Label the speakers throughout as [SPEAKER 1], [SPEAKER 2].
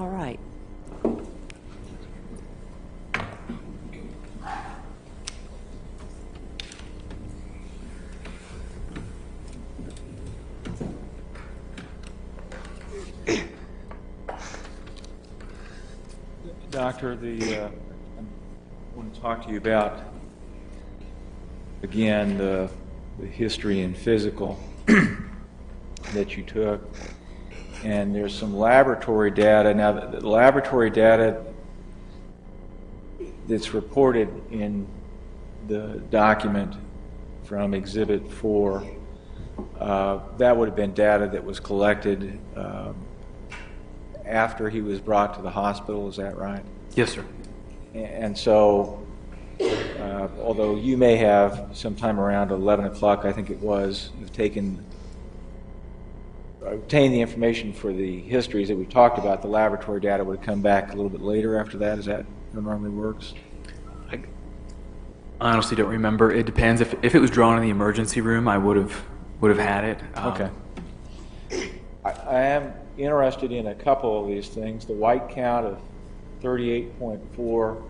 [SPEAKER 1] All right.
[SPEAKER 2] Doctor, I want to talk to you about, again, the history and physical that you took. And there's some laboratory data. Now, the laboratory data that's reported in the document from Exhibit 4, that would have been data that was collected after he was brought to the hospital, is that right?
[SPEAKER 3] Yes, sir.
[SPEAKER 2] And so, although you may have sometime around 11 o'clock, I think it was, you've obtained the information for the histories that we've talked about, the laboratory data would come back a little bit later after that. Is that how it normally works?
[SPEAKER 3] I honestly don't remember. It depends. If it was drawn in the emergency room, I would have had it.
[SPEAKER 2] Okay. I am interested in a couple of these things. The white count of 38.4,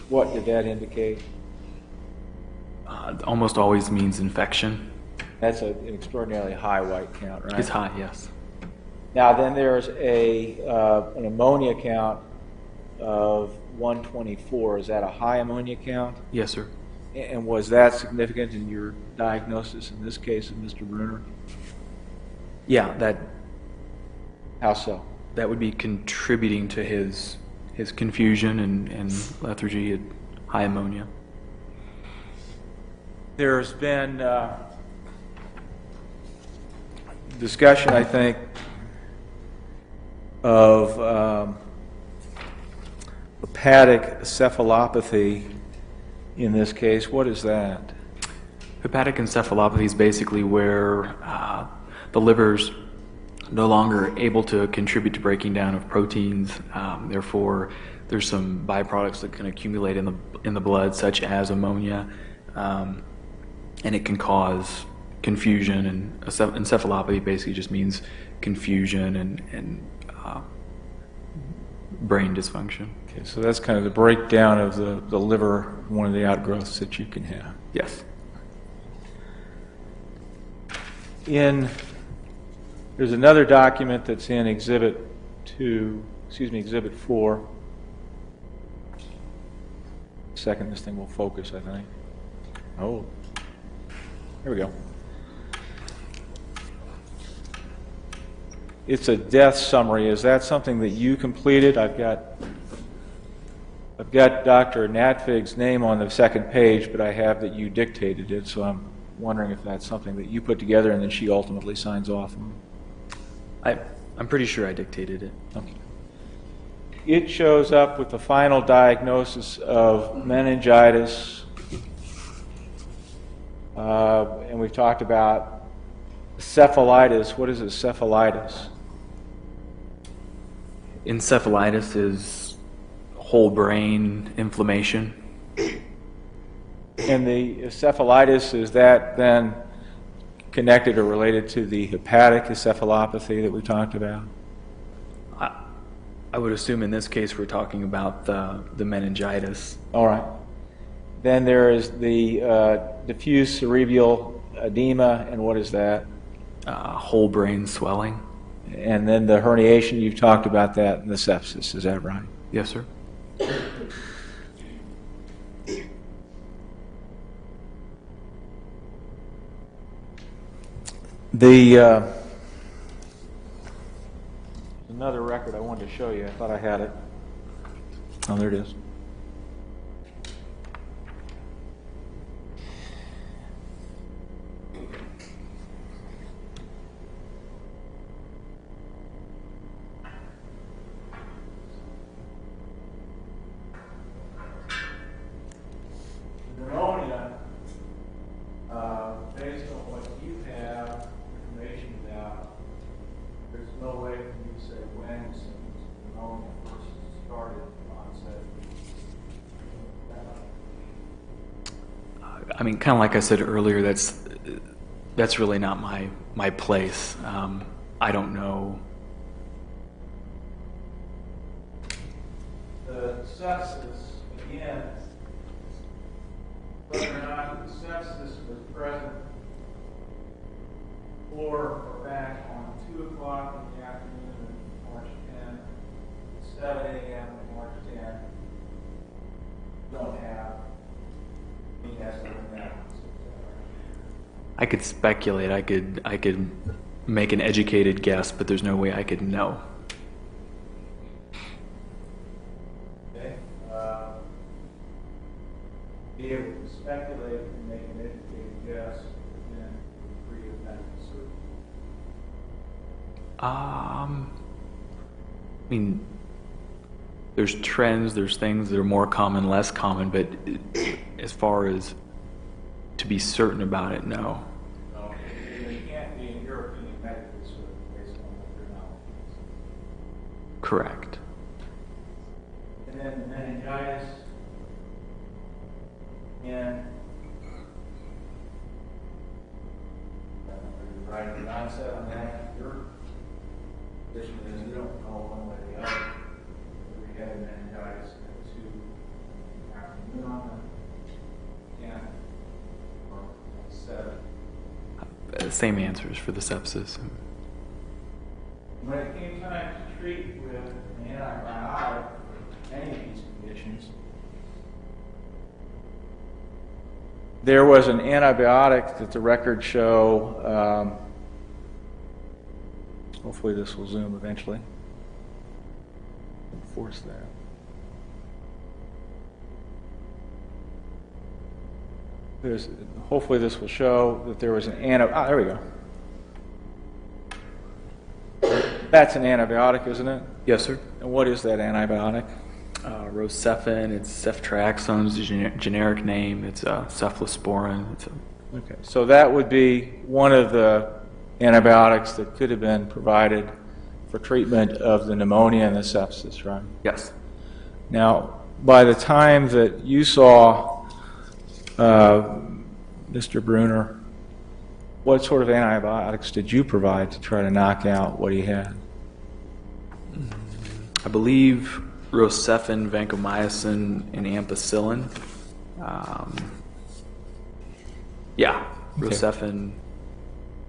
[SPEAKER 2] what did that indicate?
[SPEAKER 3] Almost always means infection.
[SPEAKER 2] That's an extraordinarily high white count, right?
[SPEAKER 3] It's high, yes.
[SPEAKER 2] Now then there's an ammonia count of 124. Is that a high ammonia count?
[SPEAKER 3] Yes, sir.
[SPEAKER 2] And was that significant in your diagnosis in this case of Mr. Bruner?
[SPEAKER 3] Yeah,
[SPEAKER 2] How so?
[SPEAKER 3] that would be contributing to his confusion and lethargy and high ammonia.
[SPEAKER 2] There's been discussion, I think, of hepatic encephalopathy in this case. What is that?
[SPEAKER 3] Hepatic encephalopathy is basically where the liver's no longer able to contribute to breaking down of proteins. Therefore, there's some byproducts that can accumulate in the blood, such as ammonia, and it can cause confusion. And encephalopathy basically just means confusion and brain dysfunction.
[SPEAKER 2] Okay, so that's kind of the breakdown of the liver, one of the outgrowths that you can have.
[SPEAKER 3] Yes.
[SPEAKER 2] There's another document that's in Exhibit 4. Second, this thing will focus, I think. Oh, here we go. It's a death summary. Is that something that you completed? I've got Dr. Natvig's name on the second page, but I have that you dictated it, so I'm wondering if that's something that you put together and then she ultimately signs off on.
[SPEAKER 3] I'm pretty sure I dictated it.
[SPEAKER 2] Okay. It shows up with the final diagnosis of meningitis, and we've talked about encephalitis. What is encephalitis?
[SPEAKER 3] Encephalitis is whole brain inflammation.
[SPEAKER 2] And the encephalitis, is that then connected or related to the hepatic encephalopathy that we talked about?
[SPEAKER 3] I would assume in this case we're talking about the meningitis.
[SPEAKER 2] All right. Then there is the diffuse cerebral edema, and what is that?
[SPEAKER 3] Whole brain swelling.
[SPEAKER 2] And then the herniation, you've talked about that, and the sepsis, is that right?
[SPEAKER 3] Yes, sir.
[SPEAKER 2] Another record I wanted to show you. I thought I had it. Oh, there it is. Pneumonia, based on what you have information about, there's no way for you to say when symptoms of pneumonia first started onset.
[SPEAKER 3] I mean, kind of like I said earlier, that's really not my place. I don't know
[SPEAKER 2] the sepsis, again, whether or not the sepsis was present before or back on 2 o'clock in the afternoon of March 10, 7 a.m. on March 10, don't have. He has to look at.
[SPEAKER 3] I could speculate. I could make an educated guess, but there's no way I could know.
[SPEAKER 2] Okay. Be able to speculate and make an educated guess and free of medical certainty.
[SPEAKER 3] I mean, there's trends, there's things that are more common, less common, but as far as to be certain about it, no.
[SPEAKER 2] No, it can't be in European medical certainty based on what your knowledge is.
[SPEAKER 3] Correct.
[SPEAKER 2] And then meningitis, and are you right at the onset on that? Your position is you don't know one way or the other. We had meningitis at 2 in the afternoon on the 10 or 7.
[SPEAKER 3] Same answers for the sepsis.
[SPEAKER 2] When it came time to treat with an antibiotic for any of these conditions, there was an antibiotic that the records show. Hopefully this will zoom eventually. Force that. Hopefully this will show that there was an there we go. That's an antibiotic, isn't it?
[SPEAKER 3] Yes, sir.
[SPEAKER 2] And what is that antibiotic?
[SPEAKER 3] Rocephin, it's ceftriaxone, is a generic name. It's cephalosporin.
[SPEAKER 2] Okay, so that would be one of the antibiotics that could have been provided for treatment of the pneumonia and the sepsis, right?
[SPEAKER 3] Yes.
[SPEAKER 2] Now, by the time that you saw Mr. Bruner, what sort of antibiotics did you provide to try to knock out what he had?
[SPEAKER 3] I believe Rocephin, vancomycin, and ampicillin. Rocephin,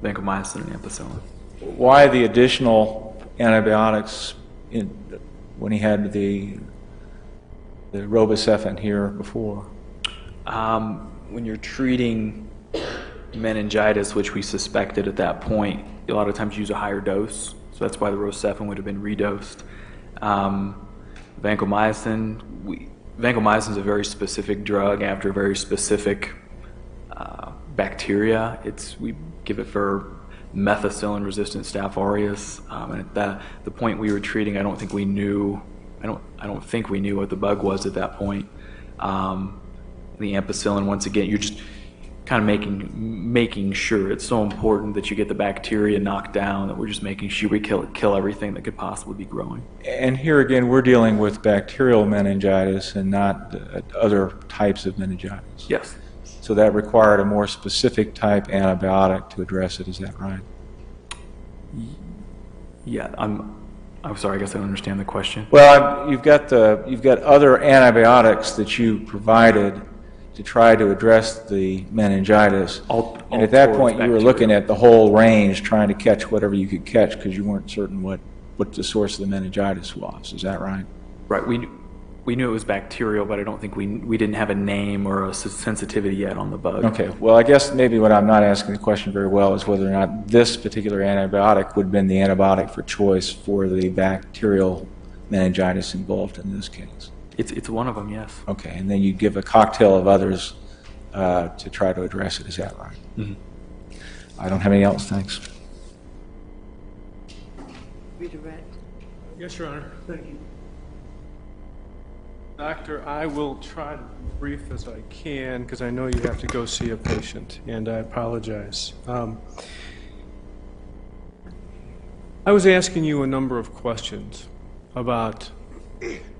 [SPEAKER 3] vancomycin, and ampicillin.
[SPEAKER 2] Why the additional antibiotics when he had the Rocephin here before?
[SPEAKER 3] When you're treating meningitis, which we suspected at that point, a lot of times you use a higher dose, so that's why the Rocephin would have been redosed. Vancomycin is a very specific drug after a very specific bacteria. We give it for methicillin-resistant Staph aureus, and at the point we were treating, I don't think we knew what the bug was at that point. The ampicillin, once again, you're just kind of making sure. It's so important that you get the bacteria knocked down that we're just making sure we kill everything that could possibly be growing.
[SPEAKER 2] And here again, we're dealing with bacterial meningitis and not other types of meningitis.
[SPEAKER 3] Yes.
[SPEAKER 2] So that required a more specific type antibiotic to address it. Is that right?
[SPEAKER 3] Yeah. I'm sorry. I guess I don't understand the question.
[SPEAKER 2] Well, you've got other antibiotics that you provided to try to address the meningitis. And at that point, you were looking at the whole range, trying to catch whatever you could catch because you weren't certain what the source of the meningitis was. Is that right?
[SPEAKER 3] Right. We knew it was bacterial, but I don't think we didn't have a name or a sensitivity yet on the bug.
[SPEAKER 2] Okay. Well, I guess maybe what I'm not asking the question very well is whether or not this particular antibiotic would have been the antibiotic for choice for the bacterial meningitis involved in this case.
[SPEAKER 3] It's one of them, yes.
[SPEAKER 2] Okay, and then you give a cocktail of others to try to address it. Is that right?
[SPEAKER 3] Mm-hmm.
[SPEAKER 2] I don't have any else. Thanks.
[SPEAKER 1] Redirect.
[SPEAKER 4] Yes, Your Honor. Thank you. Doctor, I will try to be brief as I can because I know you have to go see a patient, and I apologize. I was asking you a number of questions about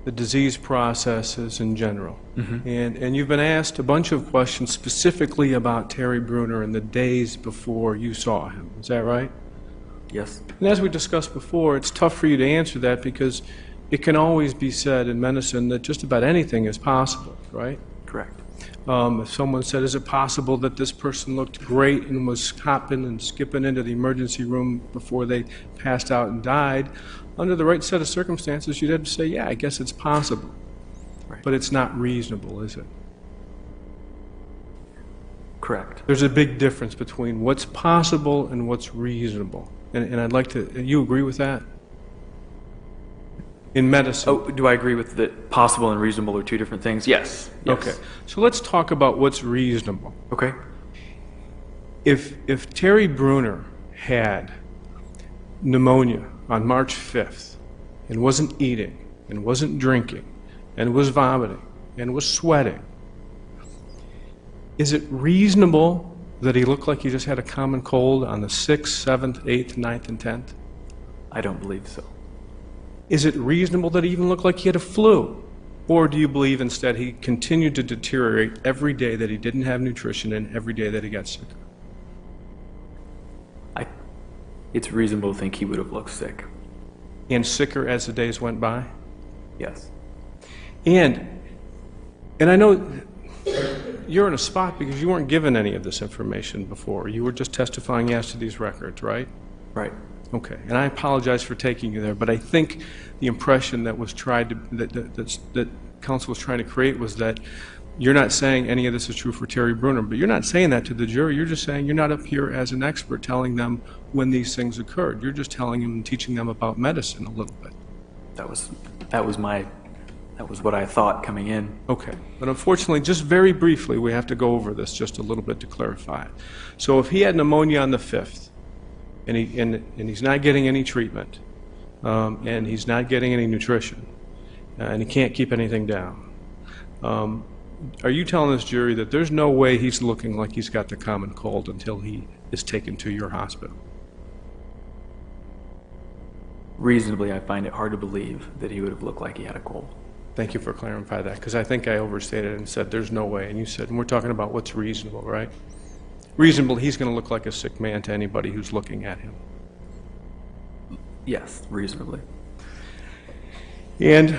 [SPEAKER 4] the disease processes in general.
[SPEAKER 3] Mm-hmm.
[SPEAKER 4] And you've been asked a bunch of questions specifically about Terry Bruner in the days before you saw him. Is that right?
[SPEAKER 3] Yes.
[SPEAKER 4] And as we discussed before, it's tough for you to answer that because it can always be said in medicine that just about anything is possible, right?
[SPEAKER 3] Correct.
[SPEAKER 4] If someone said, is it possible that this person looked great and was hopping and skipping into the emergency room before they passed out and died, under the right set of circumstances, you'd have to say, yeah, I guess it's possible.
[SPEAKER 3] Right.
[SPEAKER 4] But it's not reasonable, is it?
[SPEAKER 3] Correct.
[SPEAKER 4] There's a big difference between what's possible and what's reasonable. And I'd like to, you agree with that? In medicine.
[SPEAKER 3] Oh, do I agree with that possible and reasonable are two different things? Yes. Yes.
[SPEAKER 4] Okay. So let's talk about what's reasonable.
[SPEAKER 3] Okay.
[SPEAKER 4] If Terry Bruner had pneumonia on March 5th and wasn't eating and wasn't drinking and was vomiting and was sweating, is it reasonable that he looked like he just had a common cold on the 6th, 7th, 8th, 9th, and 10th?
[SPEAKER 3] I don't believe so.
[SPEAKER 4] Is it reasonable that he even looked like he had a flu? Or do you believe instead he continued to deteriorate every day that he didn't have nutrition and every day that he got sick?
[SPEAKER 3] It's reasonable to think he would have looked sick.
[SPEAKER 4] And sicker as the days went by?
[SPEAKER 3] Yes.
[SPEAKER 4] And I know you're in a spot because you weren't given any of this information before. You were just testifying as to these records, right?
[SPEAKER 3] Right.
[SPEAKER 4] Okay. And I apologize for taking you there, but I think the impression that was tried to, that counsel was trying to create was that you're not saying any of this is true for Terry Bruner, but you're not saying that to the jury. You're just saying you're not up here as an expert telling them when these things occurred. You're just telling them and teaching them about medicine a little bit.
[SPEAKER 3] That was what I thought coming in.
[SPEAKER 4] Okay. But unfortunately, just very briefly, we have to go over this just a little bit to clarify it. So if he had pneumonia on the 5th, and he's not getting any treatment, and he's not getting any nutrition, and he can't keep anything down, are you telling this jury that there's no way he's looking like he's got the common cold until he is taken to your hospital?
[SPEAKER 3] Reasonably, I find it hard to believe that he would have looked like he had a cold.
[SPEAKER 4] Thank you for clarifying that, because I think I overstated and said there's no way. And you said, and we're talking about what's reasonable, right? Reasonable, he's going to look like a sick man to anybody who's looking at him.
[SPEAKER 3] Yes, reasonably.
[SPEAKER 4] And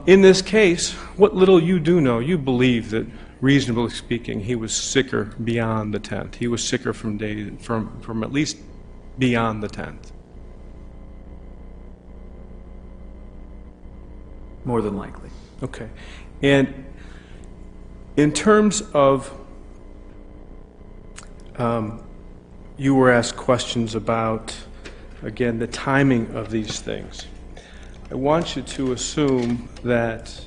[SPEAKER 4] in this case, what little you do know, you believe that, reasonably speaking, he was sicker beyond the 10th. He was sicker from at least beyond the 10th.
[SPEAKER 3] More than likely.
[SPEAKER 4] Okay. And in terms of, you were asked questions about, again, the timing of these things. I want you to assume that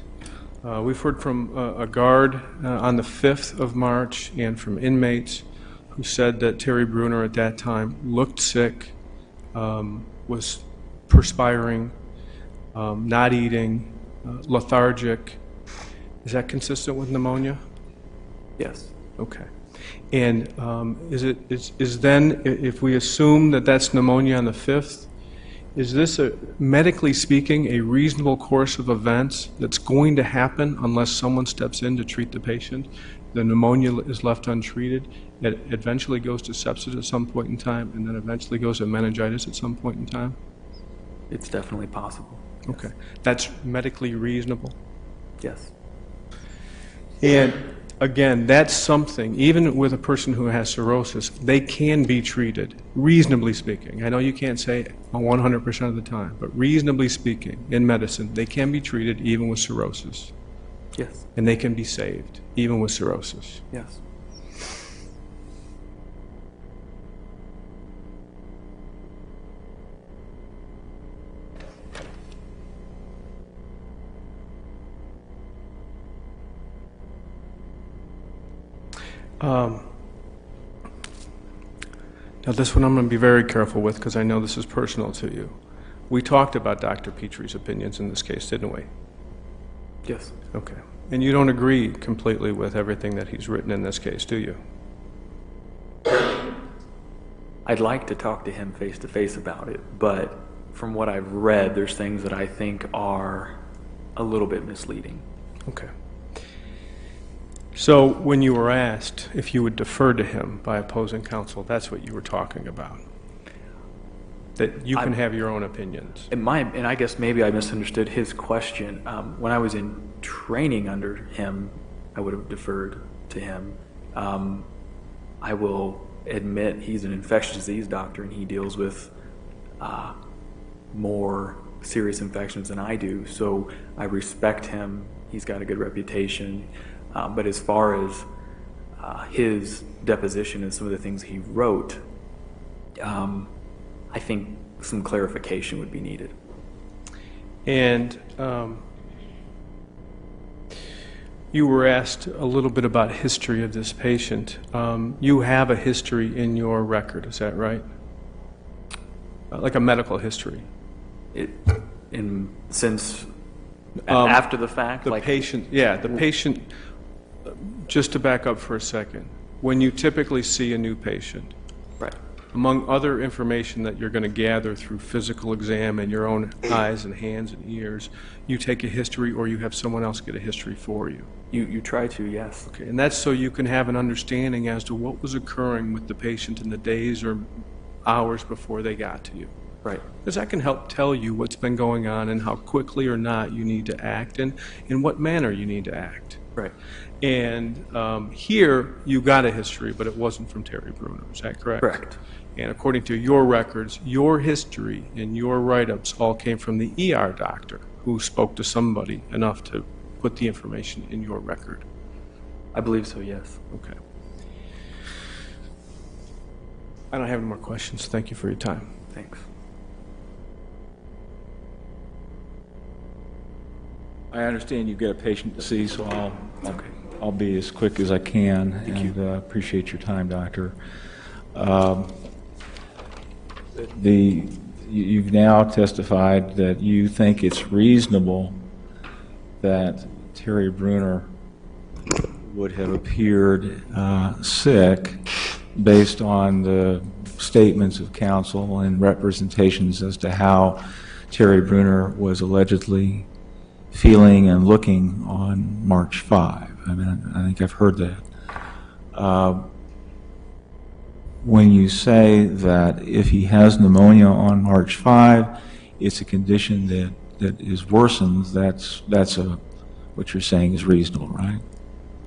[SPEAKER 4] we've heard from a guard on the 5th of March and from inmates who said that Terry Bruner at that time looked sick, was perspiring, not eating, lethargic. Is that consistent with pneumonia?
[SPEAKER 3] Yes.
[SPEAKER 4] Okay. And is then, if we assume that that's pneumonia on the 5th, is this, medically speaking, a reasonable course of events that's going to happen unless someone steps in to treat the patient? The pneumonia is left untreated. It eventually goes to sepsis at some point in time, and then eventually goes to meningitis at some point in time?
[SPEAKER 3] It's definitely possible.
[SPEAKER 4] Okay. That's medically reasonable?
[SPEAKER 3] Yes.
[SPEAKER 4] And again, that's something, even with a person who has cirrhosis, they can be treated, reasonably speaking. I know you can't say 100% of the time, but reasonably speaking, in medicine, they can be treated even with cirrhosis.
[SPEAKER 3] Yes.
[SPEAKER 4] And they can be saved, even with cirrhosis.
[SPEAKER 3] Yes.
[SPEAKER 4] Now this one I'm going to be very careful with because I know this is personal to you. We talked about Dr. Petrie's opinions in this case, didn't we?
[SPEAKER 3] Yes.
[SPEAKER 4] Okay. And you don't agree completely with everything that he's written in this case, do you?
[SPEAKER 3] I'd like to talk to him face to face about it, but from what I've read, there's things that I think are a little bit misleading.
[SPEAKER 4] Okay. So when you were asked if you would defer to him by opposing counsel, that's what you were talking about. that you can have your own opinions.
[SPEAKER 3] And I guess maybe I misunderstood his question. When I was in training under him, I would have deferred to him. I will admit he's an infectious disease doctor and he deals with more serious infections than I do, so I respect him. He's got a good reputation. But as far as his deposition and some of the things he wrote, I think some clarification would be needed.
[SPEAKER 4] And you were asked a little bit about history of this patient. You have a history in your record, is that right? Like a medical history?
[SPEAKER 3] Since after the fact?
[SPEAKER 4] The patient, yeah, the patient, just to back up for a second, when you typically see a new patient,
[SPEAKER 3] right,
[SPEAKER 4] among other information that you're going to gather through physical exam and your own eyes and hands and ears, you take a history or you have someone else get a history for you.
[SPEAKER 3] You try to, yes.
[SPEAKER 4] Okay, and that's so you can have an understanding as to what was occurring with the patient in the days or hours before they got to you.
[SPEAKER 3] Right.
[SPEAKER 4] Because that can help tell you what's been going on and how quickly or not you need to act and in what manner you need to act.
[SPEAKER 3] Right.
[SPEAKER 4] And here you got a history, but it wasn't from Terry Bruner. Is that correct?
[SPEAKER 3] Correct.
[SPEAKER 4] And according to your records, your history and your write-ups all came from the ER doctor who spoke to somebody enough to put the information in your record.
[SPEAKER 3] I believe so, yes.
[SPEAKER 4] Okay. I don't have any more questions. Thank you for your time.
[SPEAKER 3] Thanks.
[SPEAKER 2] I understand you've got a patient to see, so I'll be as quick as I can.
[SPEAKER 3] Thank you.
[SPEAKER 2] Appreciate your time, Doctor. You've now testified that you think it's reasonable that Terry Bruner would have appeared sick based on the statements of counsel and representations as to how Terry Bruner was allegedly feeling and looking on March 5. I mean, I think I've heard that. When you say that if he has pneumonia on March 5, it's a condition that is worsened, that's what you're saying is reasonable, right?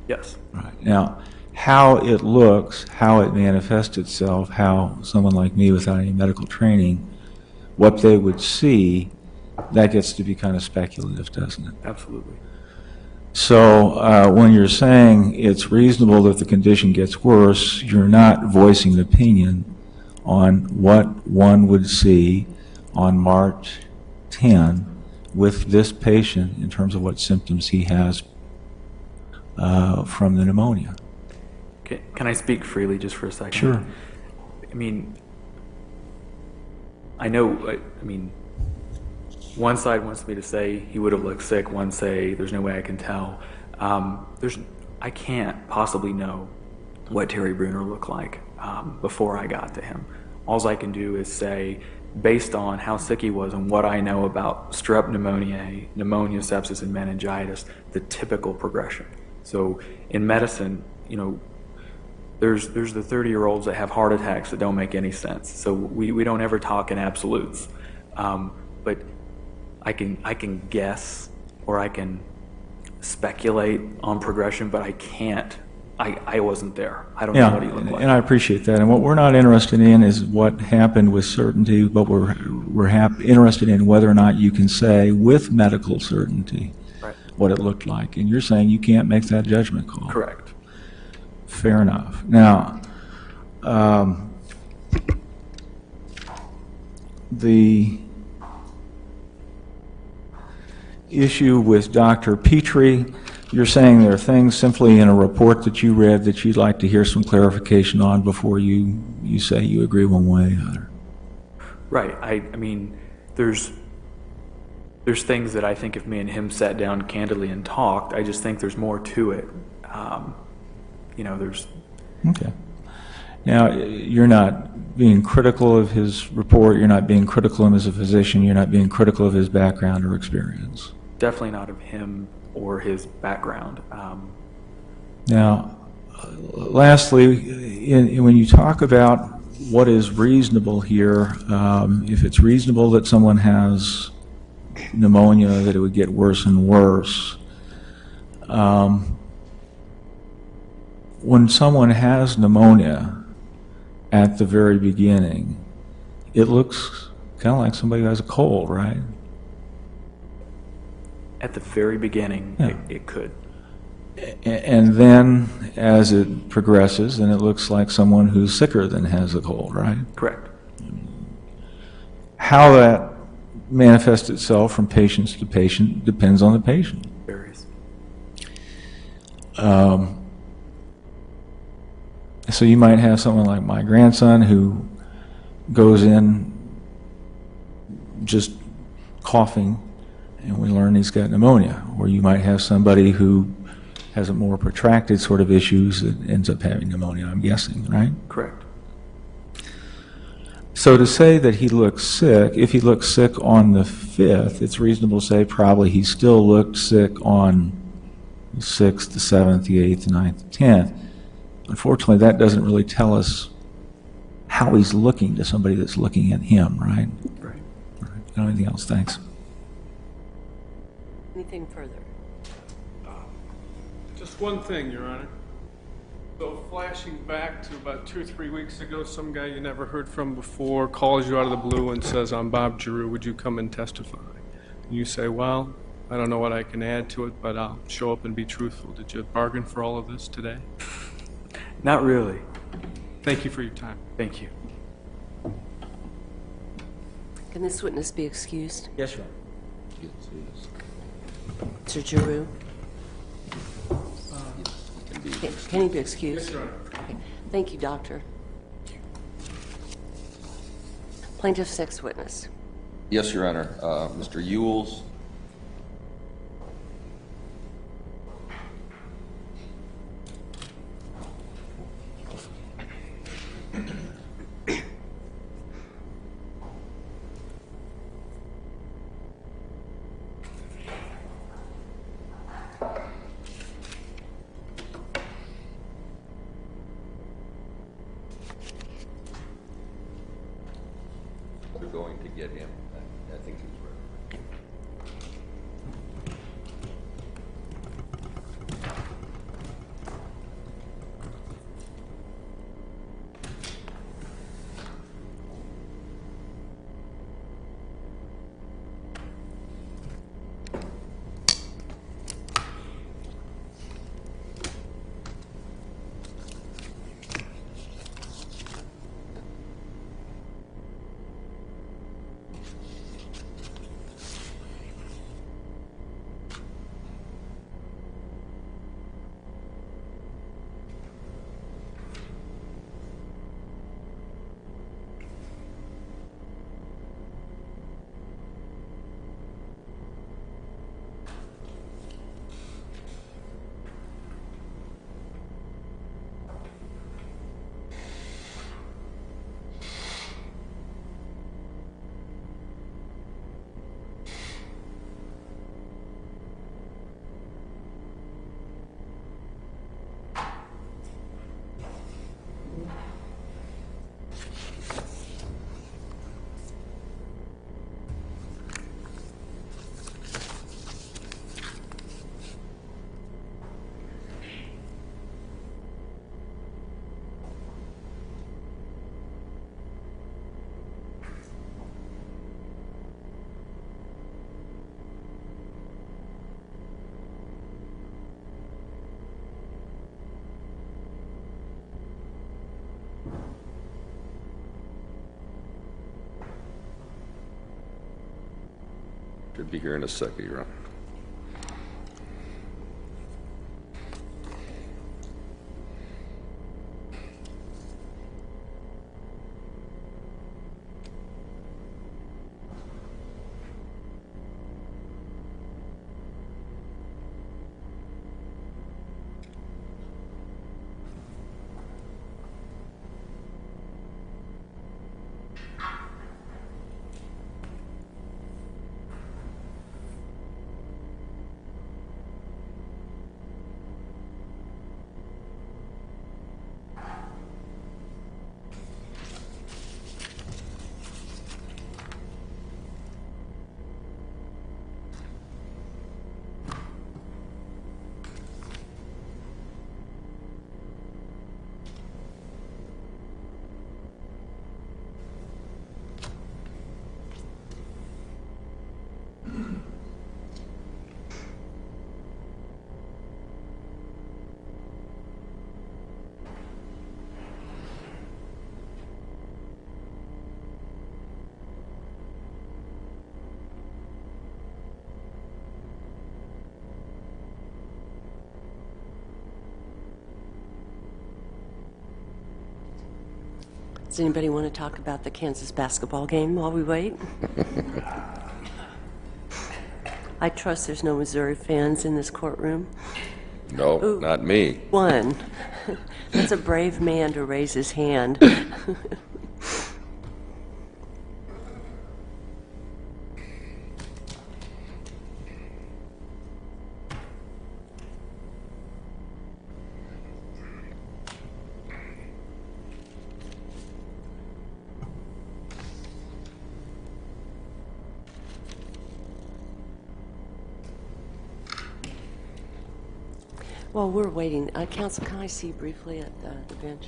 [SPEAKER 3] Yes.
[SPEAKER 2] Right. Now, how it looks, how it manifests itself, how someone like me without any medical training, what they would see, that gets to be kind of speculative, doesn't it?
[SPEAKER 3] Absolutely.
[SPEAKER 2] So when you're saying it's reasonable that the condition gets worse, you're not voicing an opinion on what one would see on March 10 with this patient in terms of what symptoms he has from the pneumonia.
[SPEAKER 3] Can I speak freely just for a second?
[SPEAKER 2] Sure.
[SPEAKER 3] I mean, I know, one side wants me to say he would have looked sick, one say there's no way I can tell. I can't possibly know what Terry Bruner looked like before I got to him. All I can do is say, based on how sick he was and what I know about strep pneumoniae, pneumonia, sepsis, and meningitis, the typical progression. So in medicine, there's the 30-year-olds that have heart attacks that don't make any sense. So we don't ever talk in absolutes. But I can guess or I can speculate on progression, but I can't. I wasn't there. I don't know what he looked like.
[SPEAKER 2] And I appreciate that. And what we're not interested in is what happened with certainty, but we're interested in whether or not you can say with medical certainty what it looked like. And you're saying you can't make that judgment call.
[SPEAKER 3] Correct.
[SPEAKER 2] Fair enough. Now, the issue with Dr. Petrie, you're saying there are things simply in a report that you read that you'd like to hear some clarification on before you say you agree one way or the other.
[SPEAKER 3] Right. I mean, there's things that I think if me and him sat down candidly and talked, I just think there's more to it. There's...
[SPEAKER 2] Okay. Now, you're not being critical of his report, you're not being critical of him as a physician, you're not being critical of his background or experience.
[SPEAKER 3] Definitely not of him or his background.
[SPEAKER 2] Now, lastly, when you talk about what is reasonable here. If it's reasonable that someone has pneumonia, that it would get worse and worse. When someone has pneumonia at the very beginning, it looks kind of like somebody who has a cold, right?
[SPEAKER 3] At the very beginning,
[SPEAKER 2] Yeah.
[SPEAKER 3] it could.
[SPEAKER 2] And then as it progresses, then it looks like someone who's sicker than has a cold, right?
[SPEAKER 3] Correct.
[SPEAKER 2] How that manifests itself from patient to patient depends on the patient.
[SPEAKER 3] Varies.
[SPEAKER 2] So you might have someone like my grandson who goes in just coughing, and we learn he's got pneumonia. Or you might have somebody who has a more protracted sort of issues that ends up having pneumonia, I'm guessing, right?
[SPEAKER 3] Correct.
[SPEAKER 2] So to say that he looks sick, if he looks sick on the 5th, it's reasonable to say probably he still looked sick on the 6th, the 7th, the 8th, the 9th, the 10th. Unfortunately, that doesn't really tell us how he's looking to somebody that's looking at him, right?
[SPEAKER 3] Right.
[SPEAKER 2] Right. Anything else? Thanks.
[SPEAKER 1] Anything further?
[SPEAKER 4] Just one thing, Your Honor. So flashing back to about 2 or 3 weeks ago, some guy you never heard from before calls you out of the blue and says, "I'm Bob Giroux, would you come and testify?" And you say, "Well, I don't know what I can add to it, but I'll show up and be truthful." Did you bargain for all of this today?
[SPEAKER 3] Not really.
[SPEAKER 4] Thank you for your time.
[SPEAKER 3] Thank you.
[SPEAKER 1] Can this witness be excused?
[SPEAKER 2] Yes, Your
[SPEAKER 1] Mr. Giroux? Can he be excused?
[SPEAKER 4] Yes, Your Honor.
[SPEAKER 1] Okay. Thank you, doctor. Plaintiff's next witness.
[SPEAKER 5] Yes, Your Honor. Mr. Ewells. We're going to get him. I think he's ready. Should be here in a second, Your Honor.
[SPEAKER 1] Does anybody want to talk about the Kansas basketball game while we wait? I trust there's no Missouri fans in this courtroom.
[SPEAKER 5] No,
[SPEAKER 1] Ooh.
[SPEAKER 5] not me.
[SPEAKER 1] One. That's a brave man to raise his hand. While we're waiting, Counsel, can I see you briefly at the bench?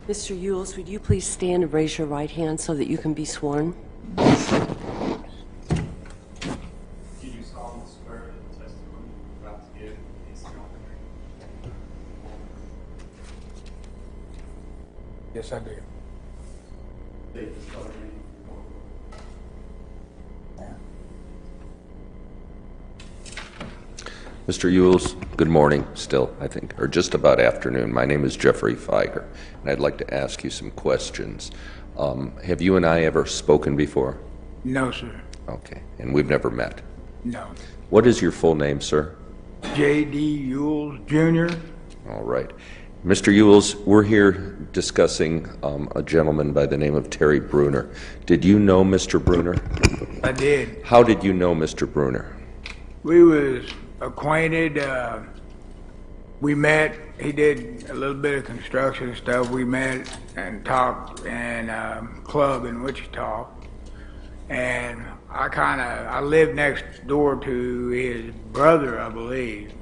[SPEAKER 1] Mr. Ewells, would you please stand and raise your right hand so that you can be sworn?
[SPEAKER 6] Do you solemnly swear that the testimony you're about to give is true?
[SPEAKER 7] Yes, I do.
[SPEAKER 6] State the spelling name.
[SPEAKER 5] Mr. Ewells, good morning still, I think, or just about afternoon. My name is Jeffrey Feiger, and I'd like to ask you some questions. Have you and I ever spoken before?
[SPEAKER 7] No, sir.
[SPEAKER 5] Okay, and we've never met.
[SPEAKER 7] No.
[SPEAKER 5] What is your full name, sir?
[SPEAKER 7] J.D. Ewells, Jr.
[SPEAKER 5] All right. Mr. Ewells, we're here discussing a gentleman by the name of Terry Bruner. Did you know Mr. Bruner?
[SPEAKER 7] I did.
[SPEAKER 5] How did you know Mr. Bruner?
[SPEAKER 7] We was acquainted. We met. He did a little bit of construction stuff. We met and talked in a club in Wichita. And I lived next door to his brother, I believe.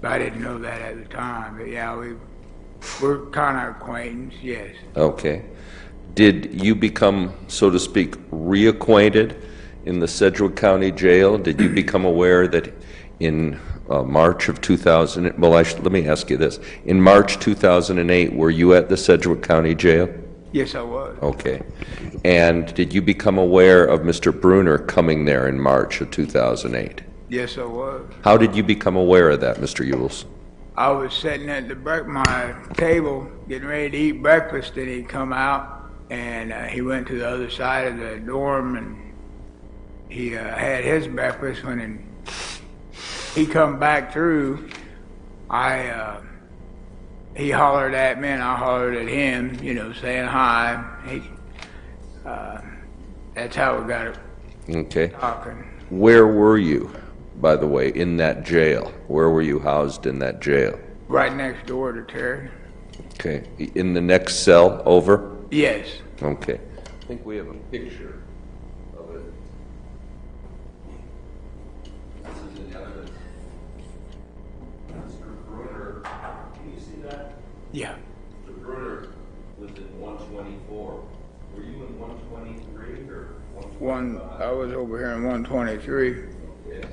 [SPEAKER 7] But I didn't know that at the time. But yeah, we're kind of acquaintance, yes.
[SPEAKER 5] Okay. Did you become, so to speak, reacquainted in the Sedgwick County Jail? Did you become aware that in March of 2000, well, let me ask you this. In March 2008, were you at the Sedgwick County Jail?
[SPEAKER 7] Yes, I was.
[SPEAKER 5] Okay. And did you become aware of Mr. Bruner coming there in March of 2008?
[SPEAKER 7] Yes, I was.
[SPEAKER 5] How did you become aware of that, Mr. Yules?
[SPEAKER 7] I was sitting at my table getting ready to eat breakfast, and he come out, and he went to the other side of the dorm, and he had his breakfast. When he come back through, he hollered at me, and I hollered at him, saying hi. That's how we got
[SPEAKER 5] Okay.
[SPEAKER 7] talking.
[SPEAKER 5] Where were you, by the way, in that jail? Where were you housed in that jail?
[SPEAKER 7] Right next door to Tera.
[SPEAKER 5] Okay. In the next cell over?
[SPEAKER 7] Yes.
[SPEAKER 5] Okay. I think we have a picture of it. This is in evidence. Mr. Bruner, can you see that?
[SPEAKER 7] Yeah.
[SPEAKER 5] Mr. Bruner was in 124. Were you in 123 or 125?
[SPEAKER 7] I was over here in 123.
[SPEAKER 5] Yes.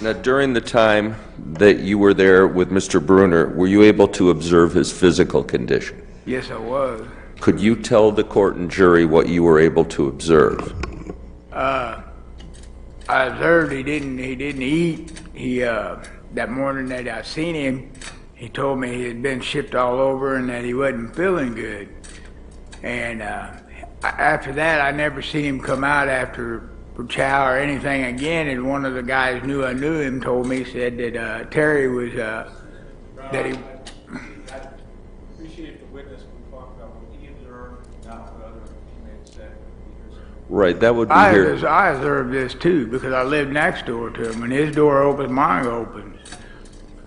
[SPEAKER 5] Now, during the time that you were there with Mr. Bruner, were you able to observe his physical condition?
[SPEAKER 7] Yes, I was.
[SPEAKER 5] Could you tell the court and jury what you were able to observe?
[SPEAKER 7] I observed he didn't eat. That morning that I seen him, he told me he had been shipped all over and that he wasn't feeling good. And after that, I never seen him come out after for chow or anything again. And one of the guys I knew him, told me, said that Terry was that he.
[SPEAKER 6] I appreciate the witness when we talk about what he observed, not what other inmates said.
[SPEAKER 5] Right, that would be
[SPEAKER 7] I
[SPEAKER 5] here.
[SPEAKER 7] observed this too because I lived next door to him. When his door opens, mine opens.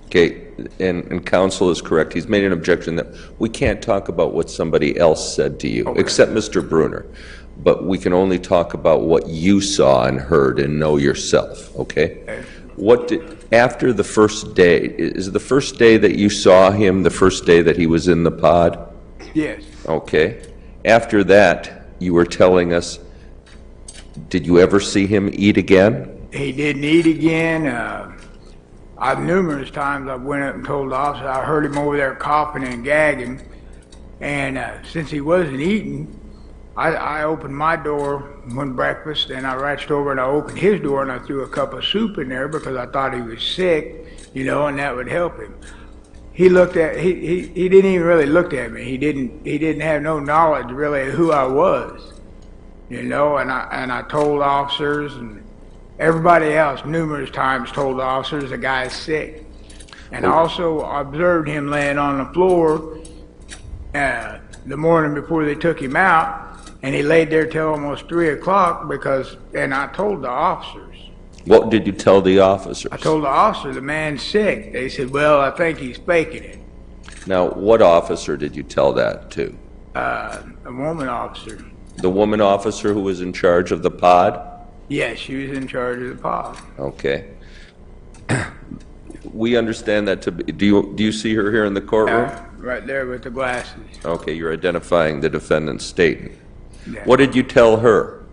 [SPEAKER 5] Okay, and counsel is correct. He's made an objection that we can't talk about what somebody else said to you, except Mr. Bruner. But we can only talk about what you saw and heard and know yourself, okay? After the first day, is the first day that you saw him the first day that he was in the pod?
[SPEAKER 7] Yes.
[SPEAKER 5] Okay. After that, you were telling us, did you ever see him eat again?
[SPEAKER 7] He didn't eat again. Numerous times I went up and told the officer, I heard him over there coughing and gagging. And since he wasn't eating, I opened my door one breakfast, and I reached over and I opened his door and I threw a cup of soup in there because I thought he was sick, and that would help him. He he didn't even really look at me. He didn't have no knowledge really of who I was, and I told officers, and everybody else numerous times told the officers the guy's sick. And I also observed him laying on the floor the morning before they took him out, and he laid there till almost 3 o'clock and I told the officers.
[SPEAKER 5] What did you tell the officers?
[SPEAKER 7] I told the officer the man's sick. They said, well, I think he's faking it.
[SPEAKER 5] Now, what officer did you tell that to?
[SPEAKER 7] A woman officer.
[SPEAKER 5] The woman officer who was in charge of the pod?
[SPEAKER 7] Yes, she was in charge of the pod.
[SPEAKER 5] Okay. We understand that to be, do you see her here in the courtroom?
[SPEAKER 7] Right there with the glasses.
[SPEAKER 5] Okay, you're identifying the defendant's statement.
[SPEAKER 7] Yeah.
[SPEAKER 5] What did you tell her?